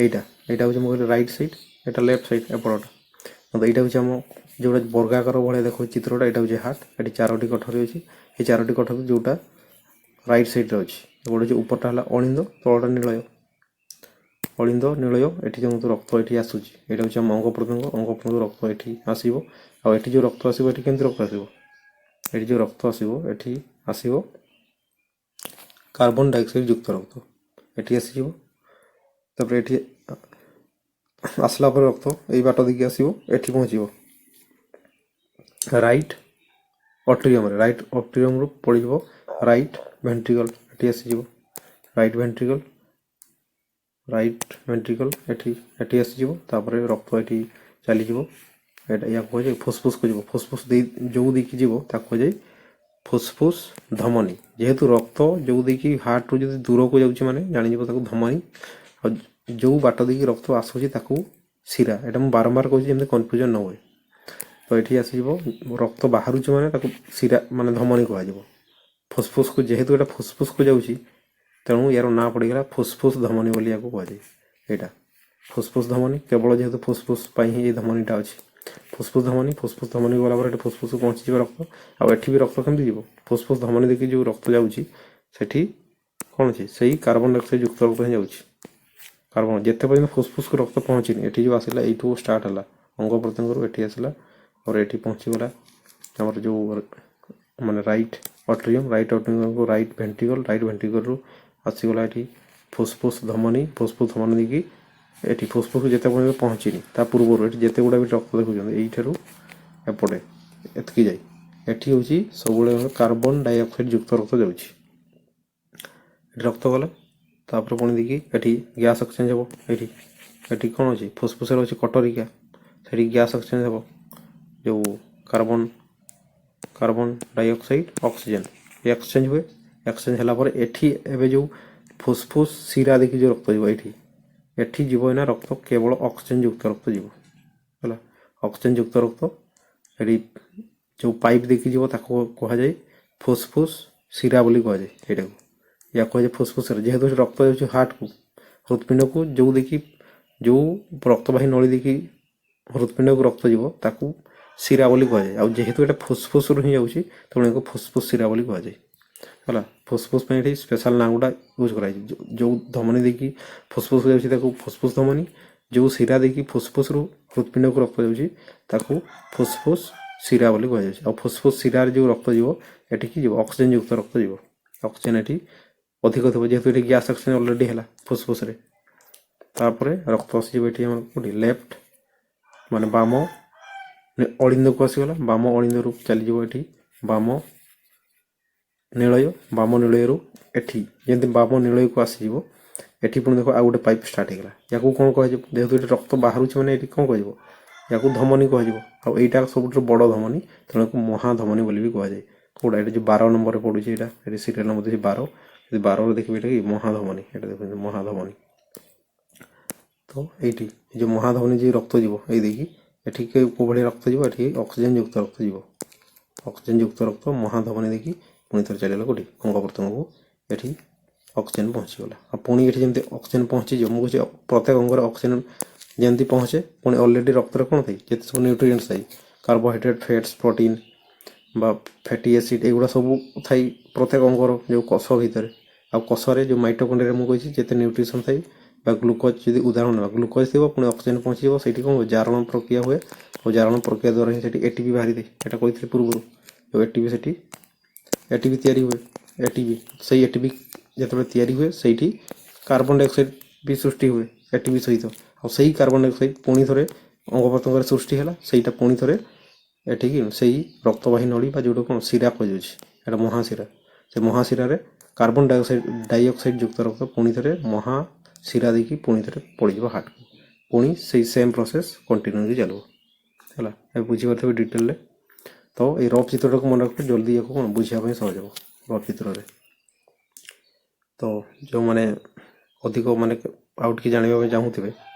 S1: এইটা হচ্ছে ମୁଁ କହିଲି রাইট সাইড এটা লেফট সাইড এপটটা এইটা হচ্ছে ଆମ ଯେଉଁଟା ବର୍ଗାକାର ଭଳିଆ ଦେଖାଉଛି ଚିତ୍ରଟା ଏଇଟା ହେଉଛି ହାର୍ଟ ଏଠି 4ଟି କଠୋରି ଅଛି এই 4ଟି କଠୋରି ଯେଉଁଟା ରାଇଟ୍ ସାଇଡ଼୍ରେ ଅଛି ଗୋଟେ ହେଉଛି ଉପରଟା ହେଲା ଅଳିନ୍ଦ ତଳଟା ଅଳିନ୍ଦ ନୀଳୟ ଏଠି ଯେଉଁ ରକ୍ତ ଏଠି ଆସୁଛି ଏଇଟା ହେଉଛି ଆମ ଅଙ୍ଗ ପ୍ରତ୍ୟଙ୍ଗ ରକ୍ତ ଏଠି ଆସିବ ଆଉ ଏଠି ଯେଉଁ ରକ୍ତ ଆସିବ ଏଠି କେମିତି ରକ୍ତ ଆସିବ ଏଠି ଯେଉଁ ରକ୍ତ ଆସିବ ଏଠି ଆସିବ କାର୍ବନ ଡାଇଅକ୍ସାଇଡ୍ ଯୁକ୍ତ ରକ୍ତ। ଏଠି ଆସିଯିବ, ତାପରେ ଏଠି ଆସିଲା ପରେ ରକ୍ତ ଏଇ ବାଟ ଦେଇକି ଆସିବ, ଏଠି ପହଞ୍ଚିବ ରାଇଟ୍ ଅଟ୍ରିୟମରେ। ରାଇଟ୍ ଅଟ୍ରିୟମରୁ ପଡ଼ିଯିବ ରାଇଟ୍ ଭେଣ୍ଟ୍ରିକଲ୍, ଏଠି ଆସିଯିବ ରାଇଟ୍ ଭେଣ୍ଟ୍ରିକଲ୍, ଏଠି ଆସିଯିବ। ତାପରେ ରକ୍ତ ଏଠି ଚାଲିଯିବ, ଏଇଟା ୟାକୁ କୁହାଯାଏ ଫୁସ୍ଫୁସ୍କୁ ଯିବ। ଫୁସ୍ଫୁସ୍ ଯେଉଁ ଦେଇକି ଯିବ ତାକୁ କୁହାଯାଏ ଫୁସ୍ଫୁସ୍ ଧମନୀ। ଯେହେତୁ ରକ୍ତ ଯେଉଁ ଦେଇକି ହାର୍ଟରୁ ଯଦି ଦୂରକୁ ଯାଉଛି ମାନେ ଜାଣିଯିବ ତାକୁ ଧମନୀ, ଆଉ ଯେଉଁ ବାଟ ଦେଇକି ରକ୍ତ ଆସୁଛି ତାକୁ ଶିରା। ଏଇଟା ମୁଁ ବାରମ୍ବାର କହୁଛି ଯେମିତି କନଫ୍ୟୁଜନ୍ ନ ହୁଏ। ତ ଏଠି ଆସିଯିବ ରକ୍ତ ବାହାରୁଛି ମାନେ ତାକୁ ଶିରା ମାନେ ଧମନୀ କୁହାଯିବ। ଫୁସ୍ଫୁସ୍କୁ ଯେହେତୁ ଏଇଟା ଫୁସ୍ଫୁସ୍କୁ ଯାଉଛି ତେଣୁ ୟାର ନାଁ ପଡ଼ିଗଲା ଫୁସ୍ଫୁସ୍ ଧମନୀ ବୋଲି ୟାକୁ କୁହାଯାଏ। ଏଇଟା ଫୁସ୍ଫୁସ୍ ଧମନୀ, କେବଳ ଯେହେତୁ ଫୁସ୍ଫୁସ୍ ପାଇଁ ହିଁ ଏଇ ଧମନୀଟା ଅଛି। ଫୁସ୍ଫୁସ୍ ଧମନୀ ଗଲା ପରେ ଏଠି ଫୁସ୍ଫୁସ୍କୁ ପହଞ୍ଚିଯିବ ରକ୍ତ। ଆଉ ଏଠି ବି ରକ୍ତ କେମିତି ଯିବ? ଫୁସ୍ଫୁସ୍ ଧମନୀ ଦେଇକି ଯେଉଁ ରକ୍ତ ଯାଉଛି ସେଠି କ'ଣ ଅଛି? ସେଇ କାର୍ବନ ଡାଇଅକ୍ସାଇଡ୍ ଯୁକ୍ତ ରକ୍ତ ହିଁ ଯାଉଛି। କାର୍ବନ ଯେତେ ପର୍ଯ୍ୟନ୍ତ ଫୁସ୍ଫୁସ୍କୁ ରକ୍ତ ପହଞ୍ଚିନି, ଏଠି ଯେଉଁ ଆସିଲା ଏଇଠୁ ଷ୍ଟାର୍ଟ ହେଲା ଅଙ୍ଗ ପ୍ରତ୍ୟଙ୍ଗରୁ, ଏଠି ଆସିଲା और ଏଠି ପହଞ୍ଚିଗଲା ଆମର ଯେଉଁ ମାନେ ରାଇଟ୍ ଅଟ୍ରିୟମକୁ ରାଇଟ୍ ଭେଣ୍ଟ୍ରିକଲ୍ରୁ ଆସିଗଲା ଏଠି ଫୁସ୍ଫୁସ୍ ଧମନୀ ଦେଇକି ଏଠି ଫୁସ୍ଫୁସ୍ ଯେତେ ପର୍ଯ୍ୟନ୍ତ ପହଞ୍ଚିନି ତା ପୂର୍ବରୁ ଏଠି ଯେତେ ଗୁଡ଼ା ବି ରକ୍ତ ଦେଖୁଛନ୍ତି ଏଇଠାରୁ ଏପଟେ ଏତିକି ଯାଇ ଏଠି ହେଉଛି ସବୁବେଳେ କାର୍ବନ ଡାଇଅକ୍ସାଇଡ୍ ଯୁକ୍ତ ରକ୍ତ ଯାଉଛି। ଏଠି ରକ୍ତ ଗଲା, ତାପରେ ପୁଣି ଦେଇକି ଏଠି ଗ୍ୟାସ୍ ଏକ୍ସଚେଞ୍ଜ ହେବ। ଏଠି କ'ଣ ଅଛି? ଫୁସ୍ଫୁସ୍ରେ ଅଛି କଟରିକା, ସେଠି ଗ୍ୟାସ୍ ଏକ୍ସଚେଞ୍ଜ ହେବ। ଯେଉଁ କାର୍ବନ ଡାଇଅକ୍ସାଇଡ୍ ଅକ୍ସିଜେନ୍ ଏକ୍ସଚେଞ୍ଜ ହୁଏ। ଏକ୍ସଚେଞ୍ଜ ହେଲା ପରେ ଏଠି ଏବେ ଯେଉଁ ଫୁସ୍ଫୁସ୍ ଶିରା ଦେଇକି ଯେଉଁ ରକ୍ତ ଯିବ ଏଠି ଯିବ ଏଇନା ରକ୍ତ କେବଳ ଅକ୍ସିଜେନ୍ ଯୁକ୍ତ ରକ୍ତ ଯିବ ହେଲା। ଅକ୍ସିଜେନ୍ ଯୁକ୍ତ ରକ୍ତ ଏଠି ଯେଉଁ ପାଇପ୍ ଦେଇକି ଯିବ ତାକୁ କୁହାଯାଏ ଫୁସ୍ଫୁସ୍ ଶିରା ବୋଲି କୁହାଯାଏ। ଏଇଟାକୁ ୟା କୁହାଯାଏ ଫୁସ୍ଫୁସ୍ ଶିରା। ଯେହେତୁ ରକ୍ତ ଯାଉଛି ହାର୍ଟକୁ, ହୃତ୍ପିଣ୍ଡକୁ, ଯେଉଁ ରକ୍ତବାହୀ ନଳୀ ଦେଇକି ହୃତ୍ପିଣ୍ଡକୁ ରକ୍ତ ଯିବ ତାକୁ ଶିରା ବୋଲି କୁହାଯାଏ। ଆଉ ଯେହେତୁ ଏଇଟା ଫୁସ୍ଫୁସ୍ରୁ ହିଁ ଯାଉଛି ତେଣୁ ଏହାକୁ ଫୁସ୍ଫୁସ୍ ଶିରା ବୋଲି କୁହାଯାଏ ହେଲା। ଫୁସ୍ଫୁସ୍ ପାଇଁ ଏଠି ସ୍ପେଶାଲ୍ ନାଁ ଗୁଡ଼ା ୟୁଜ୍ କରାଯାଇଛି। ଯେଉଁ ଧମନୀ ଦେଇକି ଫୁସ୍ଫୁସ୍କୁ ଯାଉଛି ତାକୁ ଫୁସ୍ଫୁସ୍ ଧମନୀ, ଯେଉଁ ଶିରା ଦେଇକି ଫୁସ୍ଫୁସ୍ରୁ ହୃତ୍ପିଣ୍ଡକୁ ରକ୍ତ ଯାଉଛି ତାକୁ ଫୁସ୍ଫୁସ୍ ଶିରା ବୋଲି କୁହାଯାଉଛି। ଆଉ ଫୁସ୍ଫୁସ୍ ଶିରାରେ ଯେଉଁ ରକ୍ତ ଯିବ ଏଠିକି ଯିବ ଅକ୍ସିଜେନ୍ ଯୁକ୍ତ ରକ୍ତ ଯିବ। ଅକ୍ସିଜେନ୍ ଏଠି ଅଧିକ ଥିବ ଯେହେତୁ ଏଠି ଗ୍ୟାସ୍ ଅକ୍ସିଜେନ୍ ଅଲରେଡ଼ି ହେଲା ଫୁସ୍ଫୁସ୍ରେ। ତାପରେ ରକ୍ତ ଆସିଯିବ ଏଠି ଆମର କେଉଁଠି ଲେଫ୍ଟ ମାନେ ବାମ ଅଳିନ୍ଦକୁ ଆସିଗଲା। ବାମ ଅଳିନ୍ଦରୁ ଚାଲିଯିବ ଏଠି ବାମ ନିଳୟରୁ ଏଠି ଯେମିତି ବାମ ନିଳୟକୁ ଆସିଯିବ ଏଠି ପୁଣି ଦେଖ ଆଉ ଗୋଟେ ପାଇପ୍ ଷ୍ଟାର୍ଟ ହେଇଗଲା। ୟାକୁ କ'ଣ କୁହାଯିବ? ଯେହେତୁ ଏଠି ରକ୍ତ ବାହାରୁଛି ମାନେ ଏଠି କ'ଣ କୁହାଯିବ? ୟାକୁ ଧମନୀ କୁହାଯିବ। ଆଉ ଏଇଟା ସବୁଠାରୁ ବଡ଼ ଧମନୀ ତେଣୁ ୟାକୁ ମହାଧମନୀ ବୋଲି ବି କୁହାଯାଏ। କେଉଁଟା ଏଠି ଯେଉଁ 12 ନମ୍ବରରେ ପଡ଼ୁଛି ଏଇଟା, ଏଠି ସିରିଏଲ୍ ନମ୍ବର ଦେଉଛି 12। ଯଦି 12ରେ ଦେଖିବେ ଏଇଟା କି ମହାଧମନୀ, ଏଇଟା ଦେଖନ୍ତୁ ମହାଧମନୀ। ତ ଏଇଠି ଏ ଯେଉଁ ମହାଧମନୀ ଯେଉଁ ରକ୍ତ ଯିବ ଏଇ ଦେଇକି ଏଠି କେଉଁ ଭଳି ରକ୍ତ ଯିବ? ଏଠି ଅକ୍ସିଜେନ୍ ଯୁକ୍ତ ରକ୍ତ ଯିବ। ଅକ୍ସିଜେନ୍ ଯୁକ୍ତ ରକ୍ତ ମହାଧମନୀ ଦେଇକି ପୁଣି ଥରେ ଚାଲିଗଲା କେଉଁଠି ଅଙ୍ଗ ପ୍ରତ୍ୟଙ୍ଗକୁ, ଏଠି ଅକ୍ସିଜେନ୍ ପହଞ୍ଚିଗଲା। ଆଉ ପୁଣି ଏଠି ଯେମିତି ଅକ୍ସିଜେନ୍ ପହଞ୍ଚିଯିବ, ମୁଁ କହୁଛି ପ୍ରତ୍ୟେକ ଅଙ୍ଗରେ ଅକ୍ସିଜେନ୍ ଯେମିତି ପହଞ୍ଚେ ପୁଣି ଅଲରେଡ଼ି ରକ୍ତରେ କ'ଣ ଥାଏ? ଯେତେ ସବୁ ନ୍ୟୁଟ୍ରିଏଣ୍ଟସ୍ ଥାଏ, କାର୍ବୋହାଇଡ୍ରେଟ୍, ଫ୍ୟାଟ୍ସ, ପ୍ରୋଟିନ୍ বা ଫ୍ୟାଟି ଏସିଡ୍ ଏଗୁଡ଼ା ସବୁ ଥାଏ ପ୍ରତ୍ୟେକ ଅଙ୍ଗର ଯେଉଁ କୋଷ ଭିତରେ। ଆଉ କୋଷରେ ଯେଉଁ ମାଇଟୋକଣ୍ଡ୍ରିଆରେ ମୁଁ କହିଛି ଯେତେ ନ୍ୟୁଟ୍ରିସନ୍ ଥାଏ ବା ଗ୍ଲୁକୋଜ୍ ଯଦି ଉଦାହରଣ ନେବା, ଗ୍ଲୁକୋଜ୍ ଥିବ ପୁଣି ଅକ୍ସିଜେନ୍ ପହଞ୍ଚିଯିବ, ସେଇଠି କ'ଣ ହୁଏ? ଜାରଣ ପ୍ରକ୍ରିୟା ହୁଏ। ଆଉ ଜାରଣ ପ୍ରକ୍ରିୟା ଦ୍ୱାରା ହିଁ ସେଠି ଏଟିପି ବାହାରିଥାଏ। ଏଇଟା କହିଥିଲି ପୂର୍ବରୁ। ଆଉ ଏଟିପି ତିଆରି ହୁଏ। ସେଇ ଏଟିପି ଯେତେବେଳେ ତିଆରି ହୁଏ ସେଇଠି କାର୍ବନ ଡାଇଅକ୍ସାଇଡ୍ ବି ସୃଷ୍ଟି ହୁଏ ଏଟିପି ସହିତ। ଆଉ ସେଇ କାର୍ବନ ଡାଇଅକ୍ସାଇଡ୍ ପୁଣି ଥରେ ଅଙ୍ଗ ପ୍ରତ୍ୟଙ୍ଗରେ ସୃଷ୍ଟି ହେଲା, ସେଇଟା ପୁଣି ଥରେ ଏଠିକି ସେଇ ରକ୍ତବାହୀ ନଳୀ ବା ଯେଉଁଟା କ'ଣ ଶିରା କୁହାଯାଉଛି, ଏଇଟା ମହାଶିରା। ସେ ମହାଶିରାରେ କାର୍ବନ ଡାଇଅକ୍ସାଇଡ୍ ଯୁକ୍ତ ରକ୍ତ ପୁଣି ଥରେ ମହାଶିରା ଦେଇକି ପୁଣି ଥରେ ପଡ଼ିଯିବ ହାର୍ଟକୁ। ପୁଣି ସେଇ ସେମ୍ ପ୍ରୋସେସ୍ କଣ୍ଟିନ୍ୟୁ ହେଇକି ଚାଲିବ ହେଲା। ଏବେ ବୁଝିପାରୁଥିବେ ଡିଟେଲରେ। ତ ଏଇ ରଫ୍ ଚିତ୍ରଟାକୁ ମନେ ରଖିଲେ ଜଲ୍ଦି ୟାକୁ କ'ଣ ବୁଝିବା ପାଇଁ ସହଜ ହେବ ରଫ୍ ଚିତ୍ରରେ। ତ ଯେଉଁମାନେ ଅଧିକ ମାନେ ଆଉ ଟିକେ ଜାଣିବା ପାଇଁ ଚାହୁଁଥିବେ,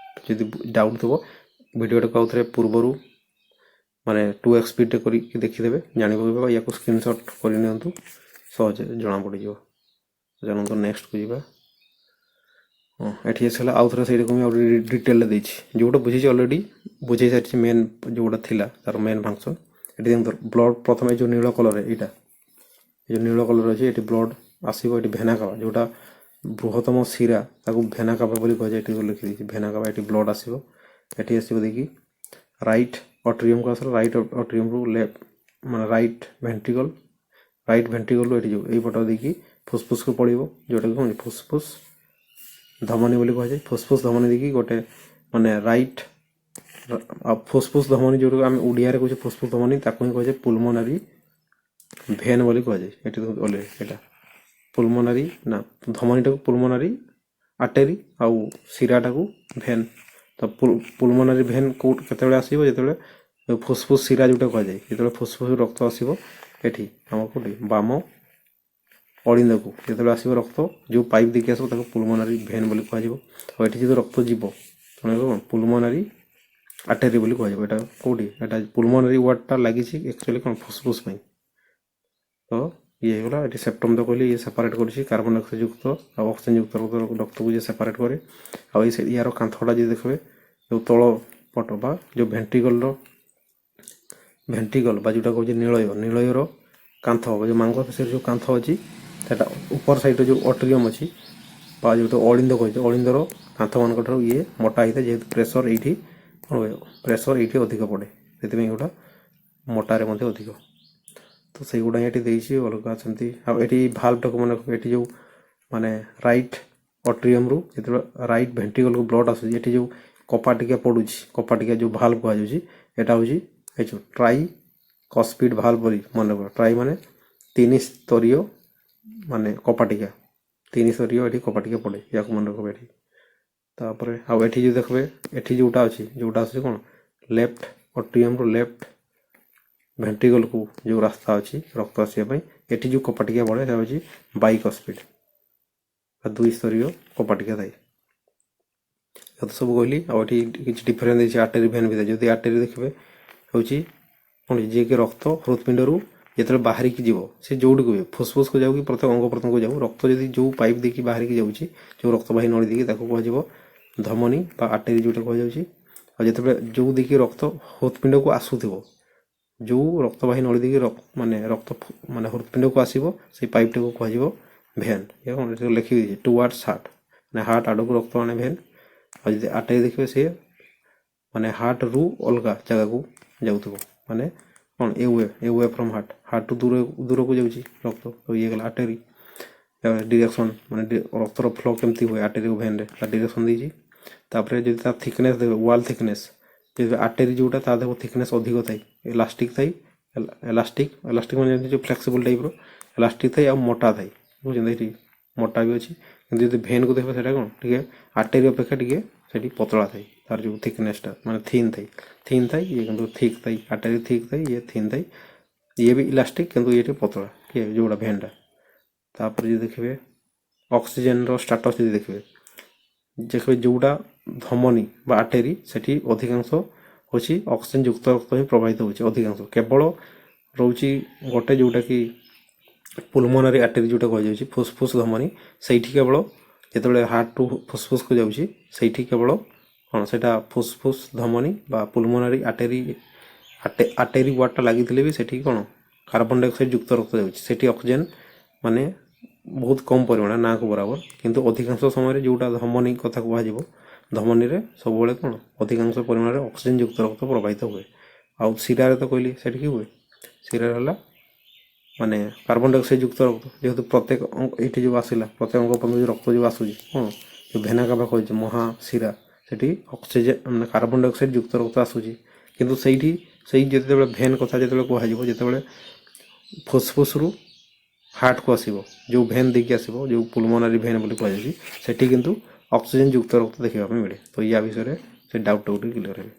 S1: ଯଦି ଡାଉଟ୍ ଥିବ ଭିଡ଼ିଓଟାକୁ ଆଉ ଥରେ ପୂର୍ବରୁ ମାନେ 2x ସ୍ପିଡ଼୍ରେ କରିକି ଦେଖିଦେବେ, ଜାଣିପାରିବେ। ବା ୟାକୁ ସ୍କ୍ରିନ୍ସଟ୍ କରି ନିଅନ୍ତୁ, ସହଜରେ ଜଣାପଡ଼ିଯିବ। ଜାଣନ୍ତୁ ନେକ୍ସଟକୁ ଯିବା। ହଁ, ଏଠି ଆସିଲା ଆଉ ଥରେ ସେଇଟାକୁ ମୁଁ ଆଉ ଡିଟେଲରେ ଦେଇଛି। ଯେଉଁଟା ବୁଝିଛି ଅଲରେଡ଼ି ବୁଝେଇ ସାରିଛି, ମେନ୍ ଯେଉଁଟା ଥିଲା ତାର ମେନ୍ ଫଙ୍କସନ୍। ଏଠି ଦେଖନ୍ତୁ ବ୍ଲଡ଼ ପ୍ରଥମେ ଯେଉଁ ନୀଳ କଲର୍ରେ ଏଇଟା ଏ ଯେଉଁ ନୀଳ କଲର୍ ଅଛି ଏଠି ବ୍ଲଡ଼ ଆସିବ। ଏଠି ଭେନା କାଭା ଯେଉଁଟା ବୃହତ୍ତମ ଶିରା ତାକୁ ଭେନା କାଭା ବୋଲି କୁହାଯାଏ। ଏଠି ଲେଖିଦେଇଛି ଭେନା କାଭା। ଏଠି ବ୍ଲଡ଼ ଆସିବ, ଏଠି ଆସିବ ଦେଇକି ରାଇଟ୍ ଅଟ୍ରିୟମକୁ ଆସିଲା। ରାଇଟ୍ ଅଟ୍ରିୟମରୁ ଲେଫ୍ଟ ମାନେ ରାଇଟ୍ ରାଇଟ୍ ଭେଣ୍ଟ୍ରିକଲ୍ରୁ ଏଠି ଯେଉଁ ଏଇପଟ ଦେଇକି ଫୁସ୍ଫୁସ୍କୁ ପଡ଼ିବ, ଯେଉଁଟାକି କ'ଣ ଫୁସ୍ଫୁସ୍ ଧମନୀ ବୋଲି କୁହାଯାଏ। ଫୁସ୍ଫୁସ୍ ଧମନୀ ଦେଇକି ଗୋଟେ ମାନେ ରାଇଟ୍ ଆଉ ଫୁସ୍ଫୁସ୍ ଧମନୀ ଯେଉଁଟାକୁ ଆମେ ଓଡ଼ିଆରେ କହୁଛେ ଫୁସ୍ଫୁସ୍ ଧମନୀ, ତାକୁ ହିଁ କୁହାଯାଏ ପୁଲମୋନାରୀ ଭେନ୍ ବୋଲି କୁହାଯାଏ। ଏଠି ଗଲେ ଏଇଟା ପୁଲମୋନାରୀ ନା ଧମନୀଟାକୁ ପୁଲମୋନାରୀ ଆର୍ଟେରୀ ଆଉ ଶିରାଟାକୁ ଭେନ୍। ତ ପୁଲମୋନାରୀ ଭେନ୍ କେଉଁଠି କେତେବେଳେ ଆସିବ, ଯେତେବେଳେ ଫୁସ୍ଫୁସ୍ ଶିରା ଯେଉଁଟା କୁହାଯାଏ, ଯେତେବେଳେ ଫୁସ୍ଫୁସ୍ ରକ୍ତ ଆସିବ ଏଠି ଆମ କେଉଁଠି ବାମ ଅଳିନ୍ଦକୁ ଯେତେବେଳେ ଆସିବ ରକ୍ତ, ଯେଉଁ ପାଇପ୍ ଦେଇକି ଆସିବ ତାକୁ ପୁଲମୋନାରୀ ଭେନ୍ ବୋଲି କୁହାଯିବ। ଆଉ ଏଠି ଯଦି ରକ୍ତ ଯିବ ତେଣୁ କ'ଣ ପୁଲମୋନାରୀ ଆର୍ଟେରୀ ବୋଲି କୁହାଯିବ। ଏଇଟା କେଉଁଠି, ଏଇଟା ପୁଲମୋନାରୀ ୱାର୍ଡ଼ଟା ଲାଗିଛି ଆକ୍ଚୁଆଲି କ'ଣ ଫୁସ୍ଫୁସ୍ ପାଇଁ। ତ ଇଏ ହେଇଗଲା। ଏଠି ସେପ୍ଟମ୍ ତ କହିଲି, ଇଏ ସେପାରେଟ୍ କରିଛି କାର୍ବନ ଡାଇଅକ୍ସାଇଡ୍ ଯୁକ୍ତ ଆଉ ଅକ୍ସିଜେନ୍ ଯୁକ୍ତ ରକ୍ତକୁ ଯିଏ ସେପାରେଟ୍ କରେ। ଆଉ ଏଇ ୟାର କାନ୍ଥଟା ଯଦି ଦେଖିବେ, ଯେଉଁ ତଳ ପଟ ବା ଯେଉଁ ଭେଣ୍ଟ୍ରିକଲ୍ର ଭେଣ୍ଟ୍ରିକଲ୍ ବା ଯେଉଁଟା କହୁଛି ନୀଳୟର କାନ୍ଥ ବା ଯେଉଁ ମାଂସପେଶୀର ଯେଉଁ କାନ୍ଥ ଅଛି, ସେଟା ଉପର ସାଇଡ଼୍ରେ ଯେଉଁ ଅଟ୍ରିୟମ୍ ଅଛି ବା ଯେଉଁଟା ଅଳିନ୍ଦ କହିছে, ଅଳିନ୍ଦର କାନ୍ଥମାନଙ୍କ ଠାରୁ ଇଏ ମୋଟା ହେଇଥାଏ, ଯେହେତୁ ପ୍ରେସର ଏଇଠି କ'ଣ ହୁଏ, ପ୍ରେସର ଏଇଠି ଅଧିକ ପଡ଼େ, ସେଥିପାଇଁ ଏଗୁଡ଼ା ମୋଟାରେ ମଧ୍ୟ ଅଧିକ। ତ ସେଇଗୁଡ଼ା ଏଠି ଦେଇଛି ଅଲଗା ସେମିତି। ଆଉ ଏଠି ଭାଲ୍ଭଟାକୁ ମାନେ ଏଠି ଯେଉଁ ମାନେ ରାଇଟ୍ ଅଟ୍ରିୟମ୍ରୁ ଯେତେବେଳେ ରାଇଟ୍ ଭେଣ୍ଟ୍ରିକଲ୍କୁ ବ୍ଲଡ଼ ଆସୁଛି, ଏଠି ଯେଉଁ କପାଟିକା ପଡ଼ୁଛି, କପାଟିକା ଯେଉଁ ଭାଲ୍ଭ କୁହାଯାଉଛି, ଏଇଟା ହେଉଛି ଏ ଯେଉଁ ଟ୍ରାଇ କସ୍ପିଡ୍ ଭାଲ୍ଭ ବୋଲି ମନେ ରଖ। ଟ୍ରାଇ ମାନେ 3 ସ୍ତରୀୟ ମାନେ କପାଟିକା, 3 ସ୍ତରୀୟ ଏଠି କପାଟିକା ପଡ଼େ, ୟାକୁ ମନେ ରଖିବେ ଏଠି। ତାପରେ ଆଉ ଏଠି ଯଦି ଦେଖିବେ, ଏଠି ଯେଉଁଟା ଅଛି, ଯେଉଁଟା ଆସୁଛି କ'ଣ ଲେଫ୍ଟ ଅଟ୍ରିୟମ୍ରୁ ଲେଫ୍ଟ ଭେଣ୍ଟ୍ରିକଲ୍କୁ ଯେଉଁ ରାସ୍ତା ଅଛି ରକ୍ତ ଆସିବା ପାଇଁ, ଏଠି ଯେଉଁ କପାଟିକା ପଡ଼େ ସେଟା ହେଉଛି ବାଇକସ୍ପିଡ୍ ବା 2 ସ୍ତରୀୟ କପାଟିକା ଥାଏ। ତ ସବୁ କହିଲି। ଆଉ ଏଠି କିଛି ଡିଫରେନ୍ସ ଦେଇଛି ଆର୍ଟେରୀ ଭେନ୍ ଭିତରେ। ଯଦି ଆର୍ଟେରୀ ଦେଖିବେ ହେଉଛି କ'ଣ, ଯିଏକି ରକ୍ତ ହୃତ୍ପିଣ୍ଡରୁ ଯେତେବେଳେ ବାହାରିକି ଯିବ, ସେ ଯେଉଁଠିକୁ ବି ଫୁସ୍ଫୁସ୍କୁ ଯାଉ କି ପ୍ରତ୍ୟେକ ଅଙ୍ଗ ପ୍ରତ୍ୟଙ୍ଗକୁ ଯାଉ, ରକ୍ତ ଯଦି ଯେଉଁ ପାଇପ୍ ଦେଇକି ବାହାରିକି ଯାଉଛି, ଯେଉଁ ରକ୍ତବାହୀ ନଳୀ ଦେଇକି, ତାକୁ କୁହାଯିବ ଧମନୀ ବା ଆର୍ଟେରୀ ଯେଉଁଟା କୁହାଯାଉଛି। ଆଉ ଯେତେବେଳେ ଯେଉଁ ଦେଇକି ରକ୍ତ ହୃତ୍ପିଣ୍ଡକୁ ଆସୁଥିବ, ଯେଉଁ ରକ୍ତବାହୀ ନଳୀ ଦେଇକି ମାନେ ରକ୍ତ ମାନେ ହୃତ୍ପିଣ୍ଡକୁ ଆସିବ, ସେଇ ପାଇପ୍ଟାକୁ କୁହାଯିବ ଭେନ୍। ଏହା କ'ଣ ଏଠି ଲେଖିଦେଇଛି ଟୁୱାର୍ଡସ୍ ହାର୍ଟ, ମାନେ ହାର୍ଟ ଆଡ଼କୁ ରକ୍ତ ଆଣେ ଭେନ୍। ଆଉ ଯଦି ଆର୍ଟେରୀ ଦେଖିବେ, ସେ ମାନେ ହାର୍ଟରୁ ଅଲଗା ଜାଗାକୁ ଯାଉଥିବ, ମାନେ କ'ଣ ଏ ୱେ ଫ୍ରମ୍ ହାର୍ଟରୁ ଦୂରକୁ ଯାଉଛି ରକ୍ତ। ତ ଇଏ ଗଲା ଆର୍ଟେରୀ। ଡିରେକ୍ସନ୍ ମାନେ ରକ୍ତର ଫ୍ଲୋ କେମିତି ହୁଏ ଆର୍ଟେରୀ ଭେନ୍ରେ, ତା ଡିରେକ୍ସନ୍ ଦେଇଛି। ତାପରେ ଯଦି ତା ଥିକନେସ୍ ଦେବେ, ୱାଲ୍ ଥିକନେସ୍, ଯଦି ଆର୍ଟେରୀ ଯେଉଁଟା ତା ଦେହ ଥିକନେସ୍ ଅଧିକ ଥାଏ, ଏଲାଷ୍ଟିକ୍ ଥାଏ, ଏଲାଷ୍ଟିକ୍ ମାନେ ଯେମିତି ଯେଉଁ ଫ୍ଲେକ୍ସିବଲ୍ ଟାଇପ୍ର ଏଲାଷ୍ଟିକ୍ ଥାଏ, ଆଉ ମୋଟା ଥାଏ, ବୁଝୁଛନ୍ତି, ଏଠି ମୋଟା ବି ଅଛି। କିନ୍ତୁ ଯଦି ଭେନ୍କୁ ଦେଖିବେ, ସେଇଟା କ'ଣ ଟିକେ ଆର୍ଟେରୀ ଅପେକ୍ଷା ଟିକେ ସେଠି ପତଳା ଥାଏ, ତାର ଯେଉଁ ଥିକନେସ୍ଟା ମାନେ ଥିନ୍ ଥାଏ, ଇଏ କିନ୍ତୁ ଥିକ୍ ଥାଏ, ଆର୍ଟେରୀ ଥିକ୍ ଥାଏ, ଇଏ ଥିନ୍ ଥାଏ। ଇଏ ବି ଇଲାଷ୍ଟିକ୍, କିନ୍ତୁ ଇଏ ଟିକେ ପତଳା, କିଏ ଯେଉଁଟା ଭେନ୍ଟା। ତାପରେ ଯଦି ଦେଖିବେ ଅକ୍ସିଜେନ୍ର ଷ୍ଟାଟସ୍ ଯଦି ଦେଖିବେ ଯେଉଁଟା ଧମନୀ ବା ଆର୍ଟେରୀ, ସେଠି ଅଧିକାଂଶ ହେଉଛି ଅକ୍ସିଜେନ୍ ଯୁକ୍ତ ରକ୍ତ ହିଁ ପ୍ରବାହିତ ହେଉଛି ଅଧିକାଂଶ। କେବଳ ରହୁଛି ଗୋଟେ ଯେଉଁଟାକି ପୁଲମୋନାରୀ ଆର୍ଟେରୀ ଯେଉଁଟା କୁହାଯାଉଛି ଫୁସ୍ଫୁସ୍ ଧମନୀ, ସେଇଠି କେବଳ ଯେତେବେଳେ ହାର୍ଟରୁ ଫୁସ୍ଫୁସ୍କୁ ଯାଉଛି, ସେଇଠି କେବଳ କ'ଣ ସେଇଟା ଫୁସ୍ଫୁସ୍ ଧମନୀ ବା ପୁଲମୋନାରୀ ଆର୍ଟେରୀ ୱାର୍ଡ଼ଟା ଲାଗିଥିଲେ ବି ସେଠି କ'ଣ କାର୍ବନ ଡାଇଅକ୍ସାଇଡ୍ ଯୁକ୍ତ ରକ୍ତ ଯାଉଛି, ସେଠି ଅକ୍ସିଜେନ୍ ମାନେ ବହୁତ କମ୍ ପରିମାଣ, ନାକୁ ବରାବର। କିନ୍ତୁ ଅଧିକାଂଶ ସମୟରେ ଯେଉଁଟା ଧମନୀ କଥା କୁହାଯିବ, ଧମନୀରେ ସବୁବେଳେ କ'ଣ ଅଧିକାଂଶ ପରିମାଣରେ ଅକ୍ସିଜେନ୍ ଯୁକ୍ତ ରକ୍ତ ପ୍ରବାହିତ ହୁଏ। ଆଉ ଶିରାରେ ତ କହିଲି ସେଠି କି ହୁଏ, ଶିରାରେ ହେଲା ମାନେ କାର୍ବନ ଡାଇଅକ୍ସାଇଡ୍ ଯୁକ୍ତ ରକ୍ତ, ଯେହେତୁ ପ୍ରତ୍ୟେକ ଏଇଠି ଯେଉଁ ଆସିଲା ପ୍ରତ୍ୟେକ ଅଙ୍ଗ ପ୍ରତ୍ୟଙ୍ଗ ଯେଉଁ ରକ୍ତ ଯେଉଁ ଆସୁଛି, କ'ଣ ଯେଉଁ ଭେନା କାଭା କହିଛି ମହାଶିରା, ସେଠି ଅକ୍ସିଜେନ୍ ମାନେ କାର୍ବନ ଡାଇଅକ୍ସାଇଡ୍ ଯୁକ୍ତ ରକ୍ତ ଆସୁଛି। କିନ୍ତୁ ସେଇ ଯେତେବେଳେ ଭେନ୍ କଥା ଯେତେବେଳେ କୁହାଯିବ, ଯେତେବେଳେ ଫୁସ୍ଫୁସ୍ରୁ ହାର୍ଟକୁ ଆସିବ, ଯେଉଁ ଭେନ୍ ଦେଇକି ଆସିବ, ଯେଉଁ ପୁଲମୋନାରୀ ଭେନ୍ ବୋଲି କୁହାଯାଉଛି, ସେଠି କିନ୍ତୁ ଅକ୍ସିଜେନ୍ ଯୁକ୍ତ ରକ୍ତ ଦେଖିବା ପାଇଁ ମିଳେ। ତ ୟା ବିଷୟରେ ସେ ଡାଉଟ୍ଟାକୁ ଟିକେ କ୍ଲିୟର୍ ହେବେ।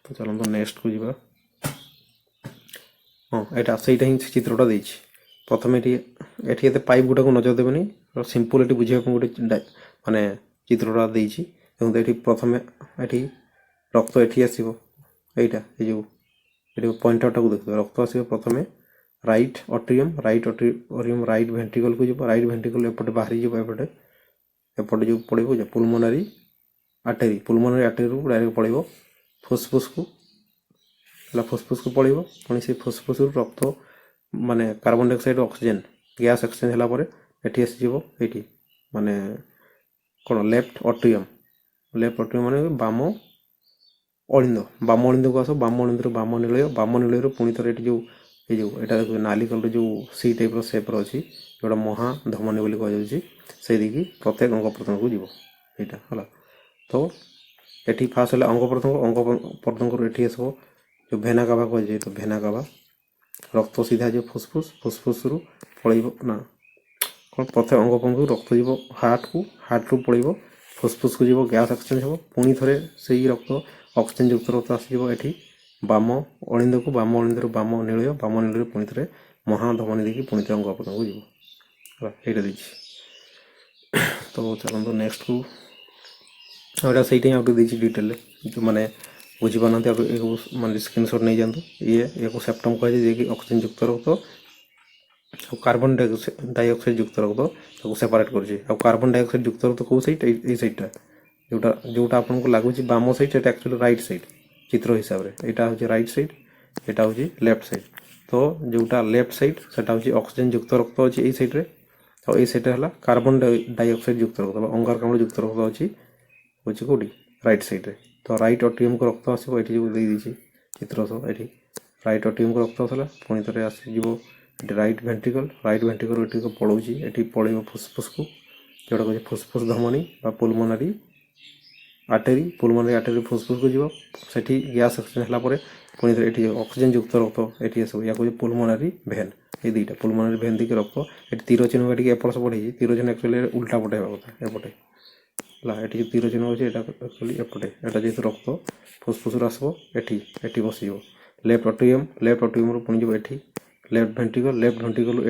S1: ତ ଚାଲନ୍ତୁ ନେକ୍ସଟକୁ ଯିବା। ହଁ, ଏଇଟା ସେଇଟା ହିଁ ଚିତ୍ରଟା ଦେଇଛି। ପ୍ରଥମେ ଏଠି ଏତେ ପାଇପ୍ ଗୁଡ଼ାକୁ ନଜର ଦେବେନି, ସିମ୍ପଲ୍ ଏଠି ବୁଝିବା ପାଇଁ ଗୋଟେ ମାନେ ଚିତ୍ରଟା ଦେଇଛି। ଏବଂ ଏଠି ପ୍ରଥମେ ଏଠି ରକ୍ତ ଏଠି ଆସିବ, ଏଇଟା ଏଇ ଯେଉଁ ଏଠି ପଏଣ୍ଟରଟାକୁ ଦେଖିବେ, ରକ୍ତ ଆସିବ ପ୍ରଥମେ ରାଇଟ୍ ଅଟ୍ରିୟମ୍ ରାଇଟ୍ ଭେଣ୍ଟ୍ରିକଲ୍କୁ ଯିବ, ରାଇଟ୍ ଭେଣ୍ଟ୍ରିକଲ୍ ଏପଟେ ବାହାରିଯିବ, ଏପଟେ ଯେଉଁ ପଡ଼ିବ ଯେ ପୁଲମୋନାରୀ ଆର୍ଟେରୀରୁ ଡାଇରେକ୍ଟ ପଡ଼ିବ ଫୁସ୍ଫୁସ୍କୁ, ହେଲା ଫୁସ୍ଫୁସ୍କୁ ପଡ଼ିବ। ପୁଣି ସେ ଫୁସ୍ଫୁସ୍ରୁ ରକ୍ତ ମାନେ carbon dioxide oxygen gas exchange ହେଲା ପରେ ଏଠି ଆସିଯିବ, ଏଇଠି ମାନେ କ'ଣ ଲେଫ୍ଟ ଅଟ୍ରିୟମ୍ ମାନେ ବାମ ଅଳିନ୍ଦ, ବାମ ଅଳିନ୍ଦକୁ ଆସ, ବାମ ଅଳିନ୍ଦରୁ ବାମ ନୀଳୟରୁ ପୁଣି ଥରେ ଏଠି ଯେଉଁ ये जो एटा देखो नाली कलर जो सी टाइप रो शेप रो अछि जोटा महाधमनी बोली कह जाउछि से दिकी प्रत्येक अंग प्रत्यंग को जीवो एटा हला तो एठी फास्ट हला अंग प्रत्यंग रो एठी आसबो जो भेना काभा कह जाय तो भेना काभा रक्त सीधा जो फुसफुस रु पळैबो ना कोन प्रत्येक अंग प्रत्यंग रक्त जीवो हार्ट रु पळैबो फुसफुस को जीवो गैस एक्सचेंज हो पुणी थरे सेही रक्त ऑक्सीजन युक्त रक्त आसीबो एठी बाम अलिंद को बाम अलिंद बाम नीलय पुणी थे महाधमनी देखिए पुणी थे अंग प्रत्यंग को जीव ये देखिए तो चलते नेक्स्ट को यहाँ से देखिए डिटेल जो मैंने बुझीपार मानते स्क्रीनशॉट नहीं जातु ये सेप्टम कहे कि ऑक्सीजन युक्त रक्त कार्बन डाइऑक्साइड युक्त रक्त सेपरेट कर कार्बन डाइऑक्साइड युक्त रक्त कौ सैड ये सैडटा जोटा जोटा आपको लगुच बाम सैड से एक्चुअली राइट सैड चित्र हिसाब से यहाँ हूँ राइट सैड यहाँ हूँ लेफ्ट सैड तो जोटा लेफ्ट सैड से ऑक्सीजन युक्त रक्त अच्छी ये सैड्रे तो ये सैड है कार्बन डाइऑक्साइड युक्त रक्त अंगारकाम्ल युक्त रक्त अच्छी हूँ कौटी राइट सैड्रे तो राइट अट्रियम को रक्त आसो ये जो देदी चित्र सब ये राइट अट्रियम को रक्त आसला पुणी थे आसो राइट भेंट्रिकल ये पड़ोची ये पड़े फुसफुस को जोटा कहे फुसफुस धमनी पुलमोनारी आर्टेरी फुसफुस को जीव सेठी गैस एक्सचेंज है पुणी थे ऑक्सीजन युक्त रक्त ये सब या कहे पुलमोनारी भेन ये दुईटा पुलमोनारी भेन दिखे रक्त ये तीर चिन्ह के एपट सेपट हो तीर चिन्ह एक्चुअली उल्टा पटे होगा कथा एपटे है ये तीर चिन्ह अच्छे एक्चुअली एपटे यहाँ जेहतु रक्त फुसफुस आसो ये बस लेफ्ट अट्रियम पुणी जी ये लेफ्ट भेंट्रिकल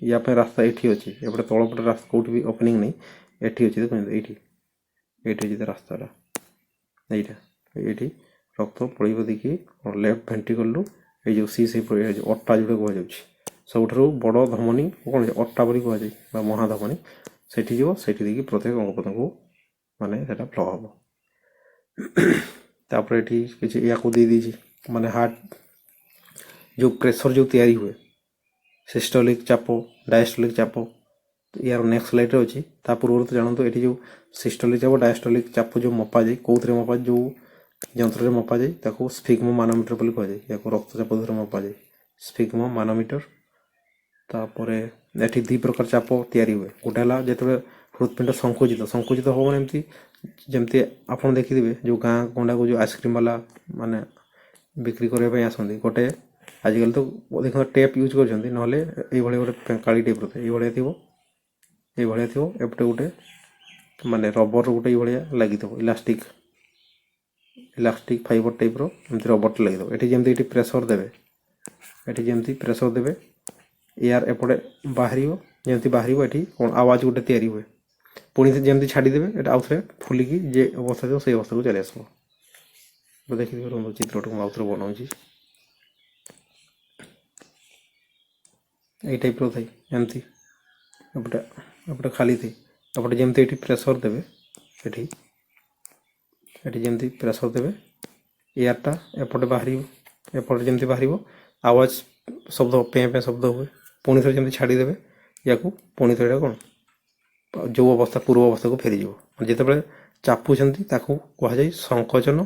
S1: ये रास्ता ये अच्छी एपटे तलपटे रास्ता कौटी भी ओपनिंग नहीं ये अच्छी देखो ये रास्ता ये रक्त पड़े देखिए लेफ्ट भेंट्रिकल रु ये जो सी सेप अट्टा जोटा कह सबुठ बड़ धमनी कौन अट्टा बोली कह जाए महाधमनी से देखिए प्रत्येक अंग प्रत्यंग को माने फ्लो हम तापर ये किसी या दे दीजिए माने हार्ट जो प्रेशर जो तैयारी हुए सिस्टोलिक चाप डायस्टोलिक चाप यार नेक्स्ट स्लाइड अच्छी पूर्व तो जानते ये जो सिस्टोलिक चाप डायस्टोलिक चाप जो मपा जाए कौन मपा जो यंत्र मपा जाए स्फिग्मो मानोमीटर बोली कह जाए या रक्तचाप द्वारा मपा जाए स्फिग्मो मानोमीटर तापर ये दी प्रकार चाप तैयारी हुए गोटे है जो हृदपिंड संकुचित हम मैंने जमती आप देखिए जो गाँ गंडा को जो आइसक्रीम वाला माने बिक्री करने आसती गोटे आजिकल तो देखो टेप यूज कर गोटे काली टेप रे ये थी एपटे गोटे माने रबर गोटे ये लगी इलास्टिक फाइबर टाइप एमती रबर लगी ये प्रेसर देवे ये प्रेसर देवे एयर एपटे बाहर जमी बाहर ये कौन आवाज गोटे तैयारी हुए पुणी जमी छाड़देवे ये आउ थे फुलिकी जे अवस्था थो से अवस्था को चली आसो देखिए चित्र को आउ थे बनाऊँगी ये टाइप थे एमती एपटे खाली थी एपटे जमी ये प्रेसर देवे ये जमी प्रेसर देवे एयरटा एपटे बाहर एपटे जमी बाहर आवाज शब्द पे शब्द हुए पुणी थे जमी छाड़देवे या पुणी थे कौन जो अवस्था पूर्व अवस्था को फेरीज जिते चापुंट कहुए संकोचन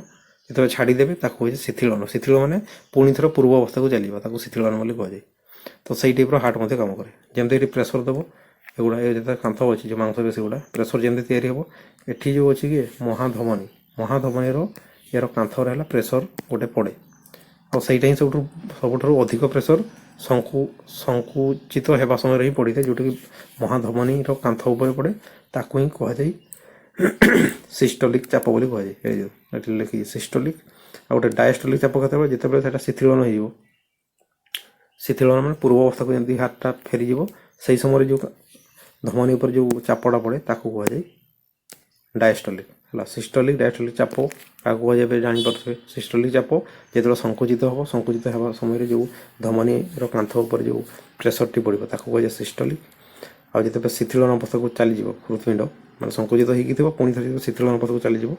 S1: जो छाड़देवे शिथिलन शिथिल माने पुणी थर पूर्व अवस्था को चलो शिथिलन बोली कहुए तो सही टाइप हार्ट मध्य कम कै जमी प्रेसर देव एगुड़ा जो कांथ अच्छी जो मांसपेशी गुड़ा प्रेसर जमी तैयारी हम ये जो अच्छी कि महाधमनी यार कांथ रहा प्रेसर गोटे पड़े और सहीटा ही सबुठ अधिक प्रेसर संकुचित होगा समय ही पड़ी था जोटा कि महाधमनी कांथ उपर पड़े ताकू ही कहुए सिस्टोलिक चाप बोली कहुए लिखी सिस्टोलिक आ गए डायस्टोलिक चाप के जिते शिथिलन हो शिथिलन मैंने पूर्व अवस्था को जमी हार्टा फेरीज से समय जो धमनी उपर जो चापटा पड़े ताकू कहुए डायस्टोलिक है सिस्टोलिक डायस्टोलिक चाप क्या कहुए जानीपे सिस्टोलिक चाप जो संकुचित हम संकुचित होगा समय जो धमनी कांथ उपर जो प्रेसर टी पड़े ताकू कहुए सिस्टोलिक आ जिते शिथिलन अवस्था को चलीज हृदपिंड मैं संकुचित हो पुणी थे शिथिलन अवस्था को चलीज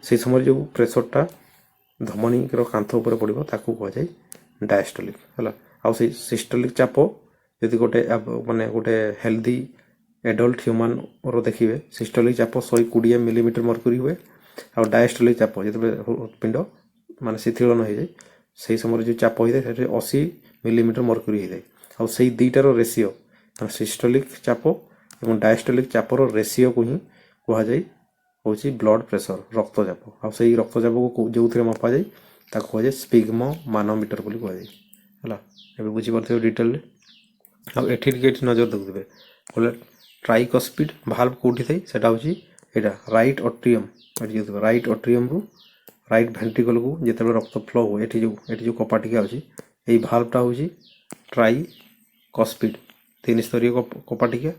S1: से समय जो प्रेसरटा धमनी कांथ उपर पड़ो ताकू कहुए डायस्टोलिक है आउ सिस्टोलिक चाप यदि गोटे माने गोटे हेल्दी एडल्ट ह्यूमन रो देखिए सिस्टोलिक चाप 120 मिलीमीटर मर्क्यूरी हुए आ डायस्टोलिक चाप जो हृदपिंड माने शिथिलन हो जाए से समय जो चाप होता है 80 मिलीमीटर मर्क्यूरी होता है ଆଉ ସେଇ ଦୁଇଟାର ରେସିଓ ମାନେ ସିଷ୍ଟୋଲିକ୍ ଚାପ ଏବଂ ଡାଏଷ୍ଟୋଲିକ୍ ଚାପର ରେସିଓ କୁ ହିଁ କୁହାଯାଏ ହେଉଛି ବ୍ଲଡ୍ ପ୍ରେସର ରକ୍ତଚାପ ଆଉ ସେଇ ରକ୍ତଚାପକୁ ଯେଉଁଥିରେ ମପାଯାଏ ତାକୁ କୁହାଯାଏ ସ୍ପିଗ୍ମୋ ମାନୋମିଟର ବୋଲି କୁହାଯାଏ ହେଲା ଏବେ ବୁଝିପାରୁଥିବେ ଡିଟେଲରେ ଆଉ ଏଠି ଟିକେ ଏଠି ନଜର ଦେଉଥିବେ ବୋଲେ ଟ୍ରାଇକସ୍ପିଡ୍ ଭାଲ୍ଭ କେଉଁଠି ଥାଏ ସେଟା ହେଉଛି ଏଇଟା ରାଇଟ୍ ଅଟ୍ରିୟମ୍ ଏଠି ଯେଉଁଥିବ ରାଇଟ୍ ଅଟ୍ରିୟମ୍ରୁ ରାଇଟ୍ ଭେଣ୍ଟ୍ରିକଲକୁ ଯେତେବେଳେ ରକ୍ତ ଫ୍ଲୋ ହୁଏ ଏଠି ଯେଉଁ କପାଟିକା ଅଛି ଏଇ ଭାଲ୍ଭଟା ହେଉଛି ଟ୍ରାଇକସ୍ପିଡ୍ 3 ସ୍ତରୀୟ କପାଟିକା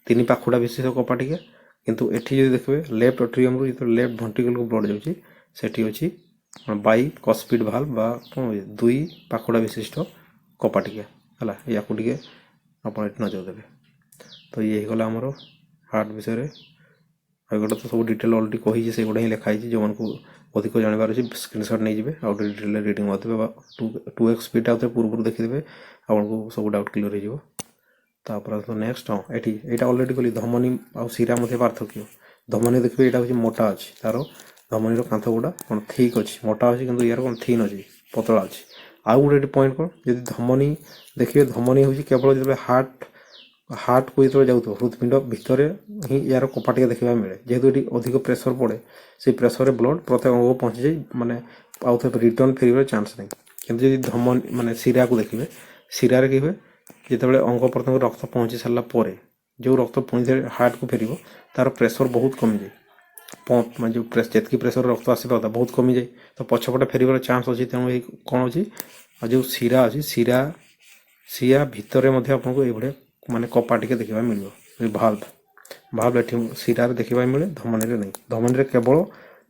S1: 3 ପାଖୁଡ଼ା ବିଶିଷ୍ଟ କପାଟିକା କିନ୍ତୁ ଏଠି ଯଦି ଦେଖିବେ ଲେଫ୍ଟ ଅଟ୍ରିୟମ୍ରୁ ଯେତେବେଳେ ଲେଫ୍ଟ ଭେଣ୍ଟ୍ରିକଲକୁ ବ୍ଲଡ୍ ଯାଉଛି ସେଠି ଅଛି ବାଇ କସ୍ପିଡ୍ ଭାଲ୍ଭ ବା କ'ଣ 2 ପାଖୁଡ଼ା ବିଶିଷ୍ଟ କପାଟିକା ହେଲା ୟାକୁ ଟିକେ ଆପଣ ଏଠି ନଜର ଦେବେ ତ ଇଏ ହେଇଗଲା ଆମର ହାର୍ଟ ବିଷୟରେ ଆଉ ଏଗୁଡ଼ା ତ ସବୁ ଡିଟେଲ୍ ଅଲରେଡ଼ି କହିଛି ସେଗୁଡ଼ା ହିଁ ଲେଖା ହେଇଛି ଯେଉଁମାନଙ୍କୁ ଅଧିକ ଜାଣିବାର ଅଛି ସ୍କ୍ରିନସଟ୍ ନେଇଯିବେ ଆଉ ଡିଟେଲ୍ ରିଡ଼ିଂ କରିଦେବେ ବା 2x ସ୍ପିଡ୍ ଆଉ ପୂର୍ବରୁ ଦେଖିଦେବେ ଆପଣଙ୍କୁ ସବୁ ଡାଉଟ୍ କ୍ଲିୟର୍ ହେଇଯିବ ତାପରେ ଆସନ୍ତୁ ନେକ୍ସଟ ହଁ ଏଇଟା ଅଲରେଡ଼ି କହିଲି ଧମନୀ ଆଉ ଶିରା ମଧ୍ୟରେ ପାର୍ଥକ୍ୟ ଧମନୀ ଦେଖିବେ ଏଇଟା ହେଉଛି ମୋଟା ଅଛି ତାର ଧମନୀର କାନ୍ଥ ଗୁଡ଼ା କ'ଣ ଥିକ୍ ଅଛି ମୋଟା ଅଛି କିନ୍ତୁ ୟାର କ'ଣ ଥିନ୍ ଅଛି ପତଳା ଅଛି ଆଉ ଗୋଟେ ଏଠି ପଏଣ୍ଟ କ'ଣ ଯଦି ଧମନୀ ଦେଖିବେ ଧମନୀ ହେଉଛି କେବଳ ଯେତେବେଳେ ହାର୍ଟକୁ ଯେତେବେଳେ ଯାଉଥିବ ହୃଦପିଣ୍ଡ ଭିତରେ ହିଁ ୟାର କପାଟିକା ଦେଖିବାକୁ ମିଳେ ଯେହେତୁ ଏଠି ଅଧିକ ପ୍ରେସର ପଡ଼େ ସେଇ ପ୍ରେସରରେ ବ୍ଲଡ୍ ପ୍ରତ୍ୟେକ ଅଙ୍ଗକୁ ପହଞ୍ଚିଯାଇ ମାନେ ଆଉ ଥରେ ରିଟର୍ନ ଫେରିବାର ଚାନ୍ସ ନାହିଁ କିନ୍ତୁ ଯଦି ଧମନୀ ମାନେ ଶିରାକୁ ଦେଖିବେ ଶିରାରେ କି ହୁଏ ଯେତେବେଳେ ଅଙ୍ଗ ପ୍ରତ୍ୟଙ୍ଗ ରକ୍ତ ପହଞ୍ଚି ସାରିଲା ପରେ ଯେଉଁ ରକ୍ତ ପୁଣି ଥରେ ହାର୍ଟକୁ ଫେରିବ ତାର ପ୍ରେସର ବହୁତ କମିଯାଏ ପମ୍ପ ମାନେ ଯେଉଁ ଯେତିକି ପ୍ରେସର ରକ୍ତ ଆସିବା କଥା ବହୁତ କମିଯାଏ ତ ପଛପଟେ ଫେରିବାର ଚାନ୍ସ ଅଛି ତେଣୁ ଏଇ କ'ଣ ଅଛି ଆଉ ଯେଉଁ ଶିରା ଅଛି ଶିରା ଭିତରେ ମଧ୍ୟ ଆପଣଙ୍କୁ ଏଇଭଳିଆ ମାନେ କପାଟିକା ଦେଖିବାକୁ ମିଳିବ ଭାଲ୍ଭ ଏଠି ଶିରାରେ ଦେଖିବାକୁ ମିଳେ ଧମନୀରେ ନାହିଁ ଧମନୀରେ କେବଳ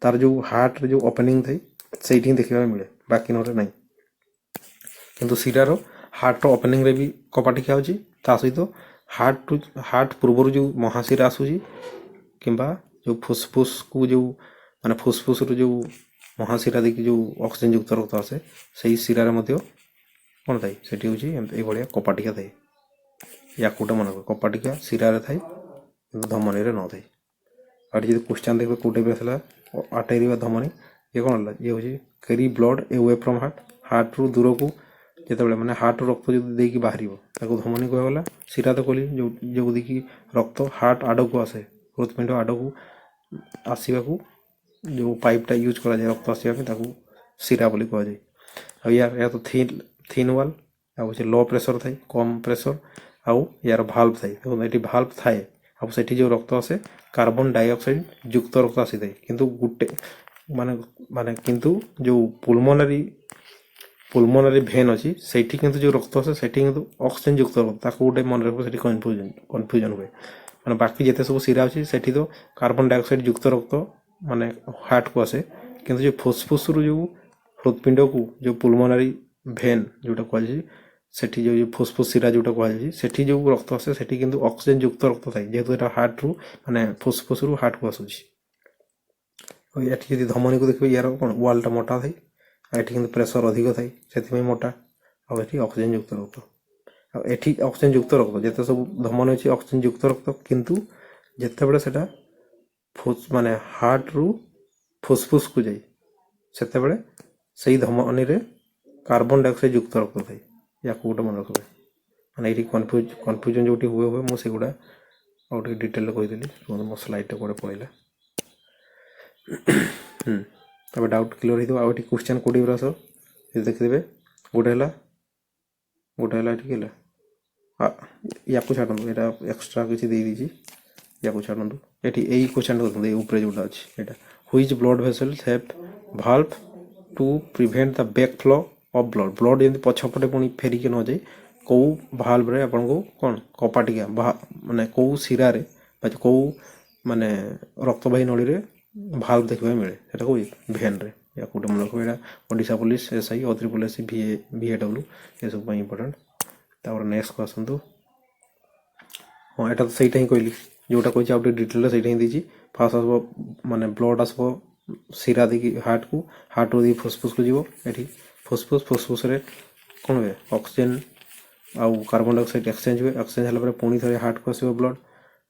S1: ତାର ଯେଉଁ ହାର୍ଟରେ ଯେଉଁ ଓପେନିଂ ଥାଏ ସେଇଠି ହିଁ ଦେଖିବାକୁ ମିଳେ ବାକି ନହେଲେ ନାହିଁ କିନ୍ତୁ ଶିରାର ହାର୍ଟର ଓପେନିଂରେ ବି କପାଟିକା ଅଛି ତା ସହିତ ହାର୍ଟ ପୂର୍ବରୁ ଯେଉଁ ମହାଶିରା ଆସୁଛି କିମ୍ବା ଯେଉଁ ଫୁସଫୁସକୁ ଯେଉଁ ମାନେ ଫୁସଫୁସରୁ ଯେଉଁ ମହାଶିରା ଦେଇକି ଯେଉଁ ଅକ୍ସିଜେନ୍ ଯୁକ୍ତ ରକ୍ତ ଆସେ ସେଇ ଶିରାରେ ମଧ୍ୟ କ'ଣ ଥାଏ ସେଠି ହେଉଛି ଏଇଭଳିଆ କପାଟିକା ଥାଏ ୟାକୁ ଗୋଟେ ମନେ କପାଟିକା ଶିରାରେ ଥାଏ କିନ୍ତୁ ଧମନୀରେ ନଥାଏ ଆଉ ଯଦି କ୍ୱେଶ୍ଚନ୍ ଦେଖିବେ କେଉଁଟା ବି ଆସିଲା ଆର୍ଟେରୀ ବା ଧମନୀ ଇଏ କ'ଣ ହେଲା ଇଏ ହେଉଛି କ୍ୟାରି ବ୍ଲଡ୍ ଏୱେ ଫ୍ରମ୍ ହାର୍ଟରୁ ଦୂରକୁ ଯେତେବେଳେ ମାନେ ହାର୍ଟରୁ ରକ୍ତ ଯଦି ଦେଇକି ବାହାରିବ ତାକୁ ଧମନୀ କୁହାଗଲା ଶିରା ତ କହିଲି ଯେଉଁ ଦେଇକି ରକ୍ତ ହାର୍ଟ ଆଡ଼କୁ ଆସେ ହୃଦପିଣ୍ଡ ଆଡ଼କୁ ଆସିବାକୁ ଯେଉଁ ପାଇପ୍ଟା ୟୁଜ୍ କରାଯାଏ ରକ୍ତ ଆସିବା ପାଇଁ ତାକୁ ଶିରା ବୋଲି କୁହାଯାଏ ଆଉ ୟା ତ ଥିନ୍ ୱାଲ୍ ଆଉ ହେଉଛି ଲୋ ପ୍ରେସର ଥାଏ କମ୍ ପ୍ରେସର ଆଉ ୟାର ଭାଲ୍ଭ ଥାଏ ଦେଖନ୍ତୁ ଏଠି ଭାଲ୍ଭ ଥାଏ ଆଉ ସେଠି ଯେଉଁ ରକ୍ତ ଆସେ କାର୍ବନ ଡାଇଅକ୍ସାଇଡ୍ ଯୁକ୍ତ ରକ୍ତ ଆସିଥାଏ କିନ୍ତୁ ଗୋଟେ ମାନେ କିନ୍ତୁ ଯେଉଁ ପୁଲମୋନାରୀ ଭେନ୍ ଅଛି ସେଇଠି କିନ୍ତୁ ଯେଉଁ ରକ୍ତ ଆସେ ସେଠି କିନ୍ତୁ ଅକ୍ସିଜେନ୍ ଯୁକ୍ତ ରକ୍ତ ତାକୁ ଗୋଟେ ମନେ ରଖିବ ସେଠି କନଫ୍ୟୁଜନ୍ ହୁଏ ମାନେ ବାକି ଯେତେ ସବୁ ଶିରା ଅଛି ସେଠି ତ କାର୍ବନ ଡାଇଅକ୍ସାଇଡ୍ ଯୁକ୍ତ ରକ୍ତ ମାନେ ହାର୍ଟକୁ ଆସେ କିନ୍ତୁ ଯେଉଁ ଫୁସଫୁସରୁ ଯେଉଁ ହୃଦପିଣ୍ଡକୁ ଯେଉଁ ପୁଲମୋନାରୀ ଭେନ୍ ଯେଉଁଟା କୁହାଯାଇଛି ସେଠି ଯେଉଁ ଫୁସଫୁସ ଶିରା ଯେଉଁଟା କୁହାଯାଇଛି ସେଠି ଯେଉଁ ରକ୍ତ ଆସେ ସେଠି କିନ୍ତୁ ଅକ୍ସିଜେନ୍ ଯୁକ୍ତ ରକ୍ତ ଥାଏ ଯେହେତୁ ଏଟା ହାର୍ଟରୁ ମାନେ ଫୁସଫୁସରୁ ହାର୍ଟକୁ ଆସୁଛି ଆଉ ଏଠି ଯଦି ଧମନୀକୁ ଦେଖିବେ ୟାର କ'ଣ ୱାଲ୍ଟା ମୋଟା ଥାଏ ଆଉ ଏଠି କିନ୍ତୁ ପ୍ରେସର ଅଧିକ ଥାଏ ସେଥିପାଇଁ ମୋଟା ଆଉ ଏଠି ଅକ୍ସିଜେନ୍ ଯୁକ୍ତ ରକ୍ତ ଆଉ ଏଠି ଅକ୍ସିଜେନ୍ ଯୁକ୍ତ ରକ୍ତ ଯେତେ ସବୁ ଧମନୀ ଅଛି ଅକ୍ସିଜେନ୍ ଯୁକ୍ତ ରକ୍ତ କିନ୍ତୁ ଯେତେବେଳେ ସେଟା ମାନେ ହାର୍ଟରୁ ଫୁସଫୁସକୁ ଯାଏ ସେତେବେଳେ ସେଇ ଧମନୀରେ କାର୍ବନ ଡାଇଅକ୍ସାଇଡ୍ ଯୁକ୍ତ ରକ୍ତ ଥାଏ ୟାକୁ ଗୋଟେ ମନେ ରଖିବେ ମାନେ ଏଇଠି କନଫ୍ୟୁଜନ୍ ଯେଉଁଠି ହୁଏ ମୁଁ ସେଗୁଡ଼ା ଆଉ ଟିକେ ଡିଟେଲରେ କହିଦେଲି ମୋ ସ୍ଲାଇଡ଼୍ଟା କୁଆଡ଼େ ପଳେଇଲା ତାପରେ ଡାଉଟ୍ କ୍ଲିୟର୍ ହେଇଥିବ ଆଉ ଏଠି କ୍ୱେଶ୍ଚନ୍ କୋଉଠି ଆସ ଯଦି ଦେଖିଦେବେ ଗୋଟେ ହେଲା ଏଠି ହେଲା ୟାକୁ ଛାଡ଼ନ୍ତୁ ଏଇଟା ଏକ୍ସଟ୍ରା କିଛି ଦେଇଦେଇଛି ୟାକୁ ଛାଡ଼ନ୍ତୁ ଏଠି ଏଇ କ୍ୱେଶ୍ଚନ୍ଟା ଦେଖନ୍ତୁ ଏଇ ଉପରେ ଯେଉଁଟା ଅଛି ଏଇଟା which blood vessels have valve to prevent the back flow of blood ଯେମିତି ପଛପଟେ ପୁଣି ଫେରିକି ନଯାଏ କେଉଁ ଭାଲ୍ଭରେ ଆପଣଙ୍କୁ କ'ଣ କପାଟିକା ମାନେ କେଉଁ ଶିରାରେ ବା କେଉଁ ମାନେ ରକ୍ତବାହୀ ନଳୀରେ ଭାଲ୍ଭ ଦେଖିବାକୁ ମିଳେ ସେଟା କେଉଁ ଭେନ୍ରେ ୟାକୁ ଗୋଟେ ମନେ ରଖିବ ଏଇଟା Odisha police SI OSS VAW ଏସବୁ ପାଇଁ ଇମ୍ପୋର୍ଟାଣ୍ଟ ତାପରେ ନେକ୍ସଟକୁ ଆସନ୍ତୁ ହଁ ଏଇଟା ତ ସେଇଟା ହିଁ କହିଲି ଯେଉଁଟା କହିଛି ଆଉ ଟିକେ ଡିଟେଲରେ ସେଇଟା ହିଁ ଦେଇଛି ଫାର୍ଷ୍ଟ ଆସିବ ମାନେ ବ୍ଲଡ୍ ଆସିବ ଶିରା ଦେଇକି ହାର୍ଟରୁ ଦେଇକି ଫୁସଫୁସକୁ ଯିବ ଏଠି ଫୁସଫୁସରେ କ'ଣ ହୁଏ ଅକ୍ସିଜେନ୍ ଆଉ କାର୍ବନ ଡାଇଅକ୍ସାଇଡ୍ ଏକ୍ସଚେଞ୍ଜ ହୁଏ ଏକ୍ସଚେଞ୍ଜ ହେଲା ପରେ ପୁଣି ଥରେ ହାର୍ଟକୁ ଆସିବ ବ୍ଲଡ୍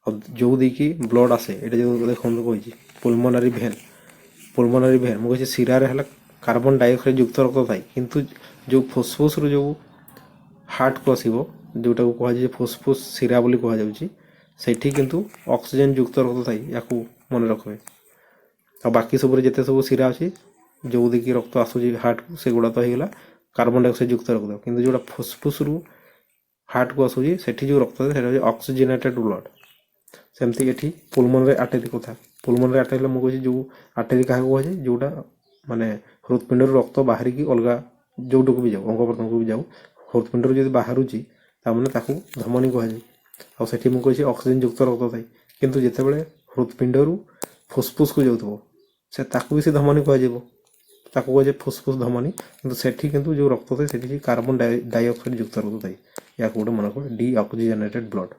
S1: ଆଉ ଯେଉଁ ଦେଇକି ବ୍ଲଡ୍ ଆସେ ଏଇଟା ଯେଉଁ ଦେଖନ୍ତୁ କହିଛି ପୁଲମୋନାରୀ ଭେନ୍ ମୁଁ କହିଛି ଶିରାରେ ହେଲା କାର୍ବନ ଡାଇଅକ୍ସାଇଡ୍ ଯୁକ୍ତ ରକ୍ତ ଥାଏ କିନ୍ତୁ ଯେଉଁ ଫୁସଫୁସରୁ ଯେଉଁ ହାର୍ଟକୁ ଆସିବ ଯେଉଁଟାକୁ କୁହାଯାଏ ଫୁସ୍ଫୁସ୍ ଶିରା ବୋଲି କୁହାଯାଉଛି ସେଇଠି କିନ୍ତୁ ଅକ୍ସିଜେନ୍ ଯୁକ୍ତ ରକ୍ତ ଥାଇ ୟାକୁ ମନେ ରଖିବେ। ଆଉ ବାକି ସବୁରେ ଯେତେ ସବୁ ଶିରା ଅଛି ଯେଉଁ ଦେଇକି ରକ୍ତ ଆସୁଛି ହାର୍ଟକୁ ସେଗୁଡ଼ା ତ ହେଇଗଲା କାର୍ବନ ଡାଇଅକ୍ସାଇଡ୍ ଯୁକ୍ତ ରକ୍ତ, କିନ୍ତୁ ଯେଉଁଟା ଫୁସ୍ଫୁସ୍ରୁ ହାର୍ଟକୁ ଆସୁଛି ସେଠି ଯେଉଁ ରକ୍ତ ଅଛି ସେଇଟା ହେଉଛି ଅକ୍ସିଜେନେଟେଡ୍ ବ୍ଲଡ୍। ସେମିତି ଏଠି ପୁଲମନରେ ଆର୍ଟେରୀ କଥା, ପୁଲମନରେ ଆର୍ଟେରୀ ହେଲେ ମୁଁ କହୁଛି ଯେଉଁ ଆର୍ଟେରୀ କାହାକୁ କୁହାଯାଏ ଯେଉଁଟା ମାନେ ହୃତ୍ପିଣ୍ଡରୁ ରକ୍ତ ବାହାରିକି ଅଲଗା ଯେଉଁଟାକୁ ବି ଯାଉ ଅଙ୍ଗ ପ୍ରତ୍ୟଙ୍ଗକୁ ବି ଯାଉ ହୃତ୍ପିଣ୍ଡରୁ ଯଦି ବାହାରୁଛି ତାମାନେ ତାକୁ ଧମନୀ କୁହାଯାଏ। ଆଉ ସେଠି ମୁଁ କହିଛି ଅକ୍ସିଜେନ୍ ଯୁକ୍ତ ରକ୍ତ ଥାଏ, କିନ୍ତୁ ଯେତେବେଳେ ହୃତ୍ପିଣ୍ଡରୁ ଫୁସ୍ଫୁସ୍କୁ ଯାଉଥିବ ସେ ତାକୁ ବି ସେ ଧମନୀ କୁହାଯିବ, ତାକୁ କୁହାଯାଏ ଫୁସ୍ଫୁସ୍ ଧମନୀ। କିନ୍ତୁ ସେଠି କିନ୍ତୁ ଯେଉଁ ରକ୍ତ ଥାଏ ସେଠି କାର୍ବନ ଡାଇଅକ୍ସାଇଡ୍ ଯୁକ୍ତ ରକ୍ତ ଥାଏ, ୟାକୁ ଗୋଟେ ମନେ କର ଡି ଅକ୍ସିଜେନେଟେଡ୍ ବ୍ଲଡ୍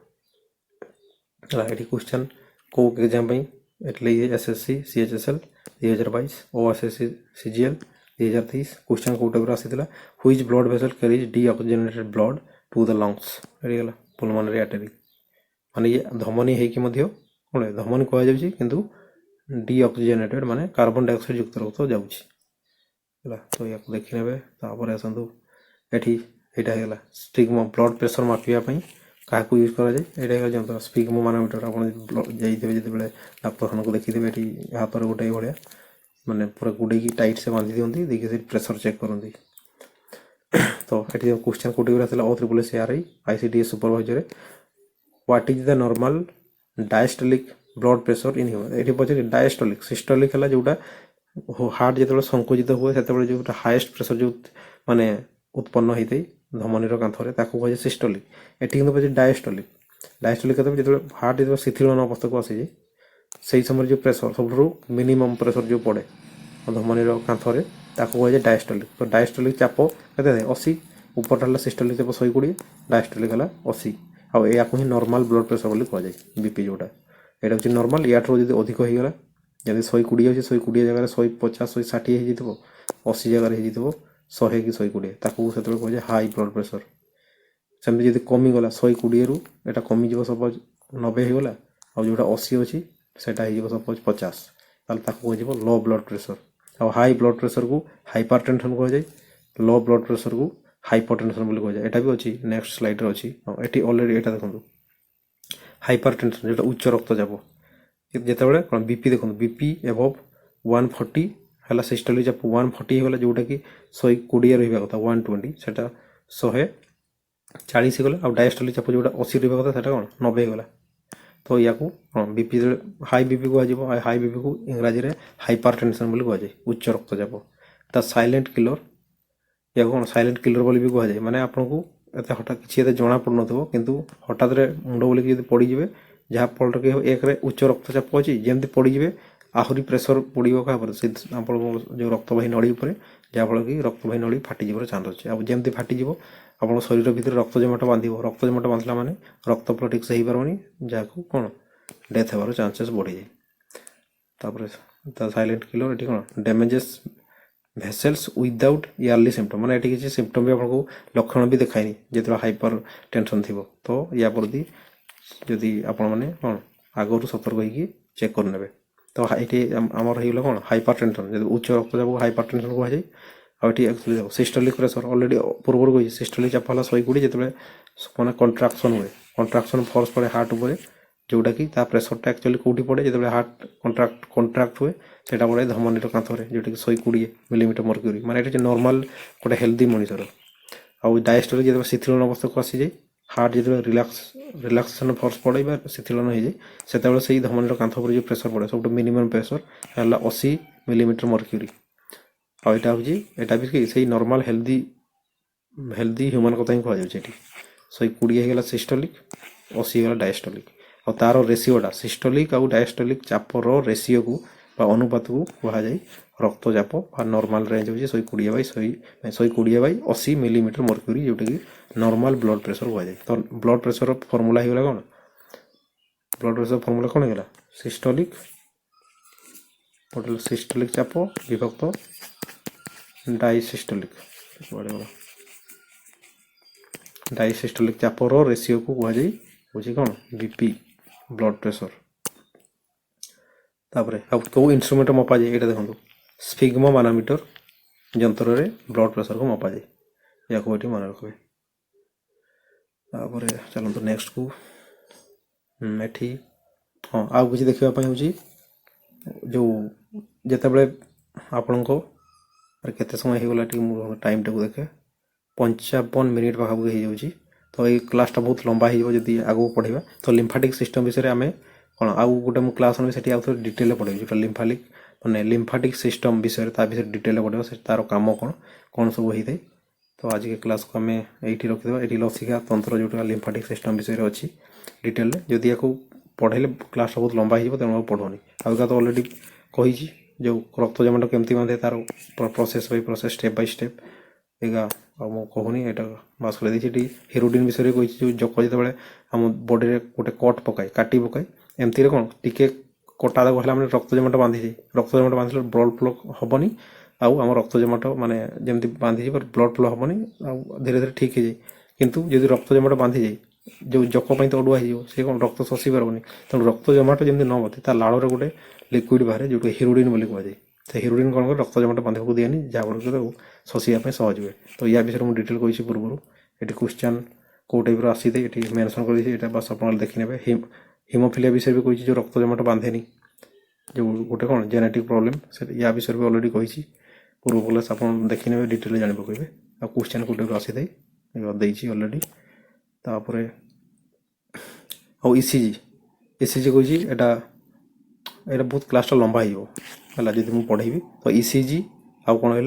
S1: ହେଲା। ଏଠି କ୍ୱେଶ୍ଚନ୍ କେଉଁ ଏକ୍ଜାମ୍ ପାଇଁ ଏଠି SSC CHSL 2022, OSSC CGL 2023 question कोउ टाइप आसीथिला which blood vessel carries deoxygenated blood to the lungs एडी गला पुलमोनरी आर्टरी माने ये धमनी हे कि मध्य कोन धमनी कह जाउची किंतु डीऑक्सिजनेटेड माने कार्बन डाइऑक्साइड युक्त रक्त जाउची हला। तो या देखि नेबे तापर आसंतु एठी एटा हेला स्टिग्मा ब्लड प्रेशर मापिया पई काको यूज करा जाय एटा हेला जंत्र स्पिग्मा मानोमीटर आपण जाई देबे जते बेले डॉक्टर को देखि देबे एठी हाथ पर गोटे भलिया माने पूरा गुडे की टाइट से बांधी दियंती देखि से प्रेशर चेक करंती। तो एठी क्वेश्चन कोटी गरा थला OSSCRI ICDS supervisor what is the normal diastolic blood pressure in human एठी पछे डायस्टोलिक सिस्टोलिक हला जोटा हार्ट जेतेबेले संकुचित हुए सेतेबेले जो हाईएस्ट प्रेशर जो माने उत्पन्न होइतै धमनीर कांथरे ताको कहे सिस्टोलिक एठी किंतु पछे डायस्टोलिक डायस्टोलिक कते जेतेबेले हार्ट जेतेबेले शिथिलन अवस्था को आसी से समय जो प्रेशर सब मिनिमम प्रेशर जो पड़े धमनीर कांथरे ताको कहे डायस्टोलिक। तो डायस्टोलिक चाप केते 80 ऊपर हला सिस्टोलिक चाप 120 डायस्टोलिक हला 80 आ याको ही नॉर्मल ब्लड प्रेशर बोली कह जाय बीपी जोटा एटा होची नॉर्मल याठो जदी अधिक होई गेला जदी 120 होची 120 जगह 150 160 हे जितबो 80 जगह हे जितबो 100 कि 120 ताको सेतबे कह जाय हाई ब्लड प्रेशर। सेमति जदी कमी गला 120 रु एटा कमी जिवो सपोज 90 हे गला आ जोटा 80 होची सेटा हे जिवो सपोज 50 ताल ताको कह जिवो लो ब्लड प्रेशर। आ हाई ब्लड प्रेशर को हाइपरटेंशन कह जाय लो ब्लड प्रेशर को हाइपोटेंशन बोली कह जाय एटा भी अछि नेक्स्ट स्लाइड रे अछि एटी ऑलरेडी एटा देखंतु हाइपरटेंशन जेटा उच्च रक्तचाप जेतेबेले कोन बीपी देखंतु बीपी अबव 140 हला सिस्टोलिक चाप 140 होला जोटा कि 120 रहबा कथा 120 सेटा 140 गला आ डायस्टोलिक चाप जोटा 80 रहबा कथा सेटा कोन 90 गला। तो याकू बीपी हाई बीपी को आजिबो हाई बीपी को इंग्रजी रे हाइपरटेंशन बोली कह जाय उच्च रक्तचाप। द साइलेंट किलर या कोन साइलेंट किलर बोली भी कह जाय माने आपन को एते हटा किछि एते जणा पड़ नथबो किंतु हठात रे मुंड बोली कि पड़ी जिवे जहा फल के एक रे उच्च रक्तचाप अछि जेमति पड़ी जिवे आहुरी प्रेशर पड़िबो का पर से आपन जो रक्तवाही नळी ऊपर जहा फल कि रक्तवाही नळी फाटी जिवर चांस अछि आ जेमति फाटी जिवो आपन शरीर भीतर रक्त जमाट बांधिबो रक्त जमाट बांधला माने रक्त फ्लो ठीक से ही परबनी जाको कोन डेथ हेबार चांसेस बढ़ी जाय। तापर द साइलेंट किलर एठी कोन damages vessels without early symptom माने एठी किछि सिम्पटम भी आपको लक्षण भी देखाइनी जेतरा हाइपर टेंशन थिबो तो या परदी जदी आपन माने कोन आगरु सतर्क होई चेक कर नेबे। तो एठी हमर हेला कोन हाइपर टेंशन जदी उच्च रक्तचाप हाइपर टेंशन को जाय आ एठी एक्चुअली सिस्टोलिक प्रेशर ऑलरेडी पूर्वर को सिस्टोलिक चाप हला 120 जेतबे माने कंट्राक्शन हुए कंट्राक्शन फोर्स पड़े हार्ट ऊपर जोटा कि ता प्रेशर टा एक्चुअली कोठी पड़े जेतबे हार्ट कंट्राक्ट हुए सेटा पड़े धमनीर कांथरे जोटा कि 120 मिलीमीटर मर्क्यूरी माने एटा नॉर्मल गोटे हेल्दी मनुष्यर। आ डायस्टोलिक जेतबे शिथिलन अवस्था को आसी जाय हार्ट जेतबे रिलैक्सेशन फोर्स पड़े बा शिथिलन हो जाय सेतबे सेही धमनीर कांथ पर जो प्रेशर पड़े सब मिनिमम प्रेशर हला 80 मिलीमीटर मर्क्यूरी। आ एटा होजी एटा भी सेही नॉर्मल हेल्दी ह्यूमन कथा ही कह जाय एठी 120 हे गेला सिस्टोलिक 80 हे गेला डायस्टोलिक और तार रेशियोटा सिस्टोलिक और डायस्टोलिक चापर रेशियो को अनुपात को कह जाए रक्तचाप और नॉर्मल रेंज हो 120/80 मिलीमीटर मर्क्यूरी जोटा कि नॉर्मल ब्लड प्रेशर कह जाए। तो ब्लड प्रेशर फॉर्मूला हो गला कोन ब्लड प्रेशर फॉर्मूला कोन हो गला सिस्टोलिक टोटल सिस्टोलिक चाप विभक्त डायसिस्टोलिक डायसिस्टोलिक चापर रेशियो को कह जाए होची कोन बीपी ब्लड प्रेशर। तापरे अब को इंस्ट्रूमेंट मपा जाए एटा देखंतु स्फिग्मा मानोमीटर यंत्र रे ब्लड प्रेशर को मपा जाए या को एठी मन रखबे। तापर चलतु नेक्स्ट को एठी हाँ आउ किसी देखापी हूँ जो जितेबले आपण को केते समय होगला टाइम टाक देखे 55 मिनिट पाखापाखि हो जाऊँगी तो ये क्लासटा बहुत लंबा होदी आगू पढ़ा तो लिम्फाटिक सिस्टम विषय आम कौन आउ गोटे मुझे क्लास से आउ डिटेल पढ़े जो लिम्फाटिक मैंने लिम्फाटिक सिस्टम विषय विषय डिटेल पढ़ा से तार कम कौन कौन सब होता है तो आज के क्लास को आम ये रखिदा ये लसिका तंत्र जोटा लिम्फाटिक सिस्टम विषय अच्छी डिटेल जदि या पढ़े क्लास बहुत लंबा हो तेणु पढ़ोनी आगे तो अलरेडी कही जो रक्त जमाट केमती बांधे तार process by process step by step एगा मु कहूनी यहाँ बास कर दी हिरोडिन विषय कही जो जक जो आम बॉडी रे गोटे कट पकाए काटी पकाए एमती कौन टिके कटा दाग है रक्त जमाट बांधी जाए रक्त जमाट बांधे ब्लड फ्लो हेनी आम रक्त जमाट माने जमी बांधी ब्लड फ्लो हेनी धीरे धीरे ठीक हो जाए किंतु जदि रक्त जमाट बांधी जाए जो जक तो अड़ुआ हो सी कौन रक्त शोषि पारबनी तेणु रक्त जमाट जमी न बते ता लाड़ गोटे लिक्विड बाहर जो हिरोडिन बोली कहुए तो हिरोडिन कौन कर रक्त जमाट बांधे दिएनि जहाँफल शोषा सहज हुए तो या विषय मुझे डिटेल कही पूर्व ये क्वेश्चन कौ टाइप आसी ये मेनसन कर बस आप देखने हिमोफिलिया विषय भी कही जो रक्त जमाट बांधेनि जो गोटे कौन जेनेटिक प्रोब्लेम से या विषय भी अलरेडी कही पूर्व क्लास आप देखने डिटेल जान पकेबे आ क्वेश्चन कौ टाइप आसी अलरेडी तापर इसीजी कही यहाँ बहुत क्लासटा लंबा है जब मुझे पढ़ेबी तो इसीजी आउ कौन है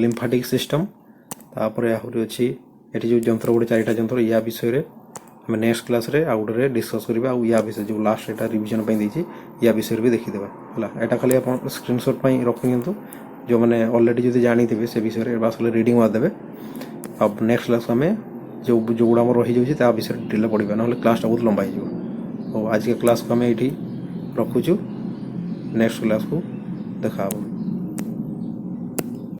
S1: लिम्फाटिक सिस्टम तापर आहरी अच्छी ये जो जंत्र गोटे 4टा जंत्र या विषय आम नेक्स्ट क्लास रे आउ गोटे डिस्कस करवा या विषय जो लास्ट यहाँ रिविजन देती या विषय भी देखीदे है यहाँ खाली आप स्क्रीनशॉट रखिंतु जो मैंने अलरेडी जो जानी थे से विषय बास रीडिंग मारदेवे अब नेक्स्ट क्लास आम जो गुड़ा आम रही जाऊँगी विषय डिटेल पढ़ा ना क्लासटा बहुत लंबा हो आज के क्लास को आम ये रखुचु नेक्स्ट क्लास को देखा।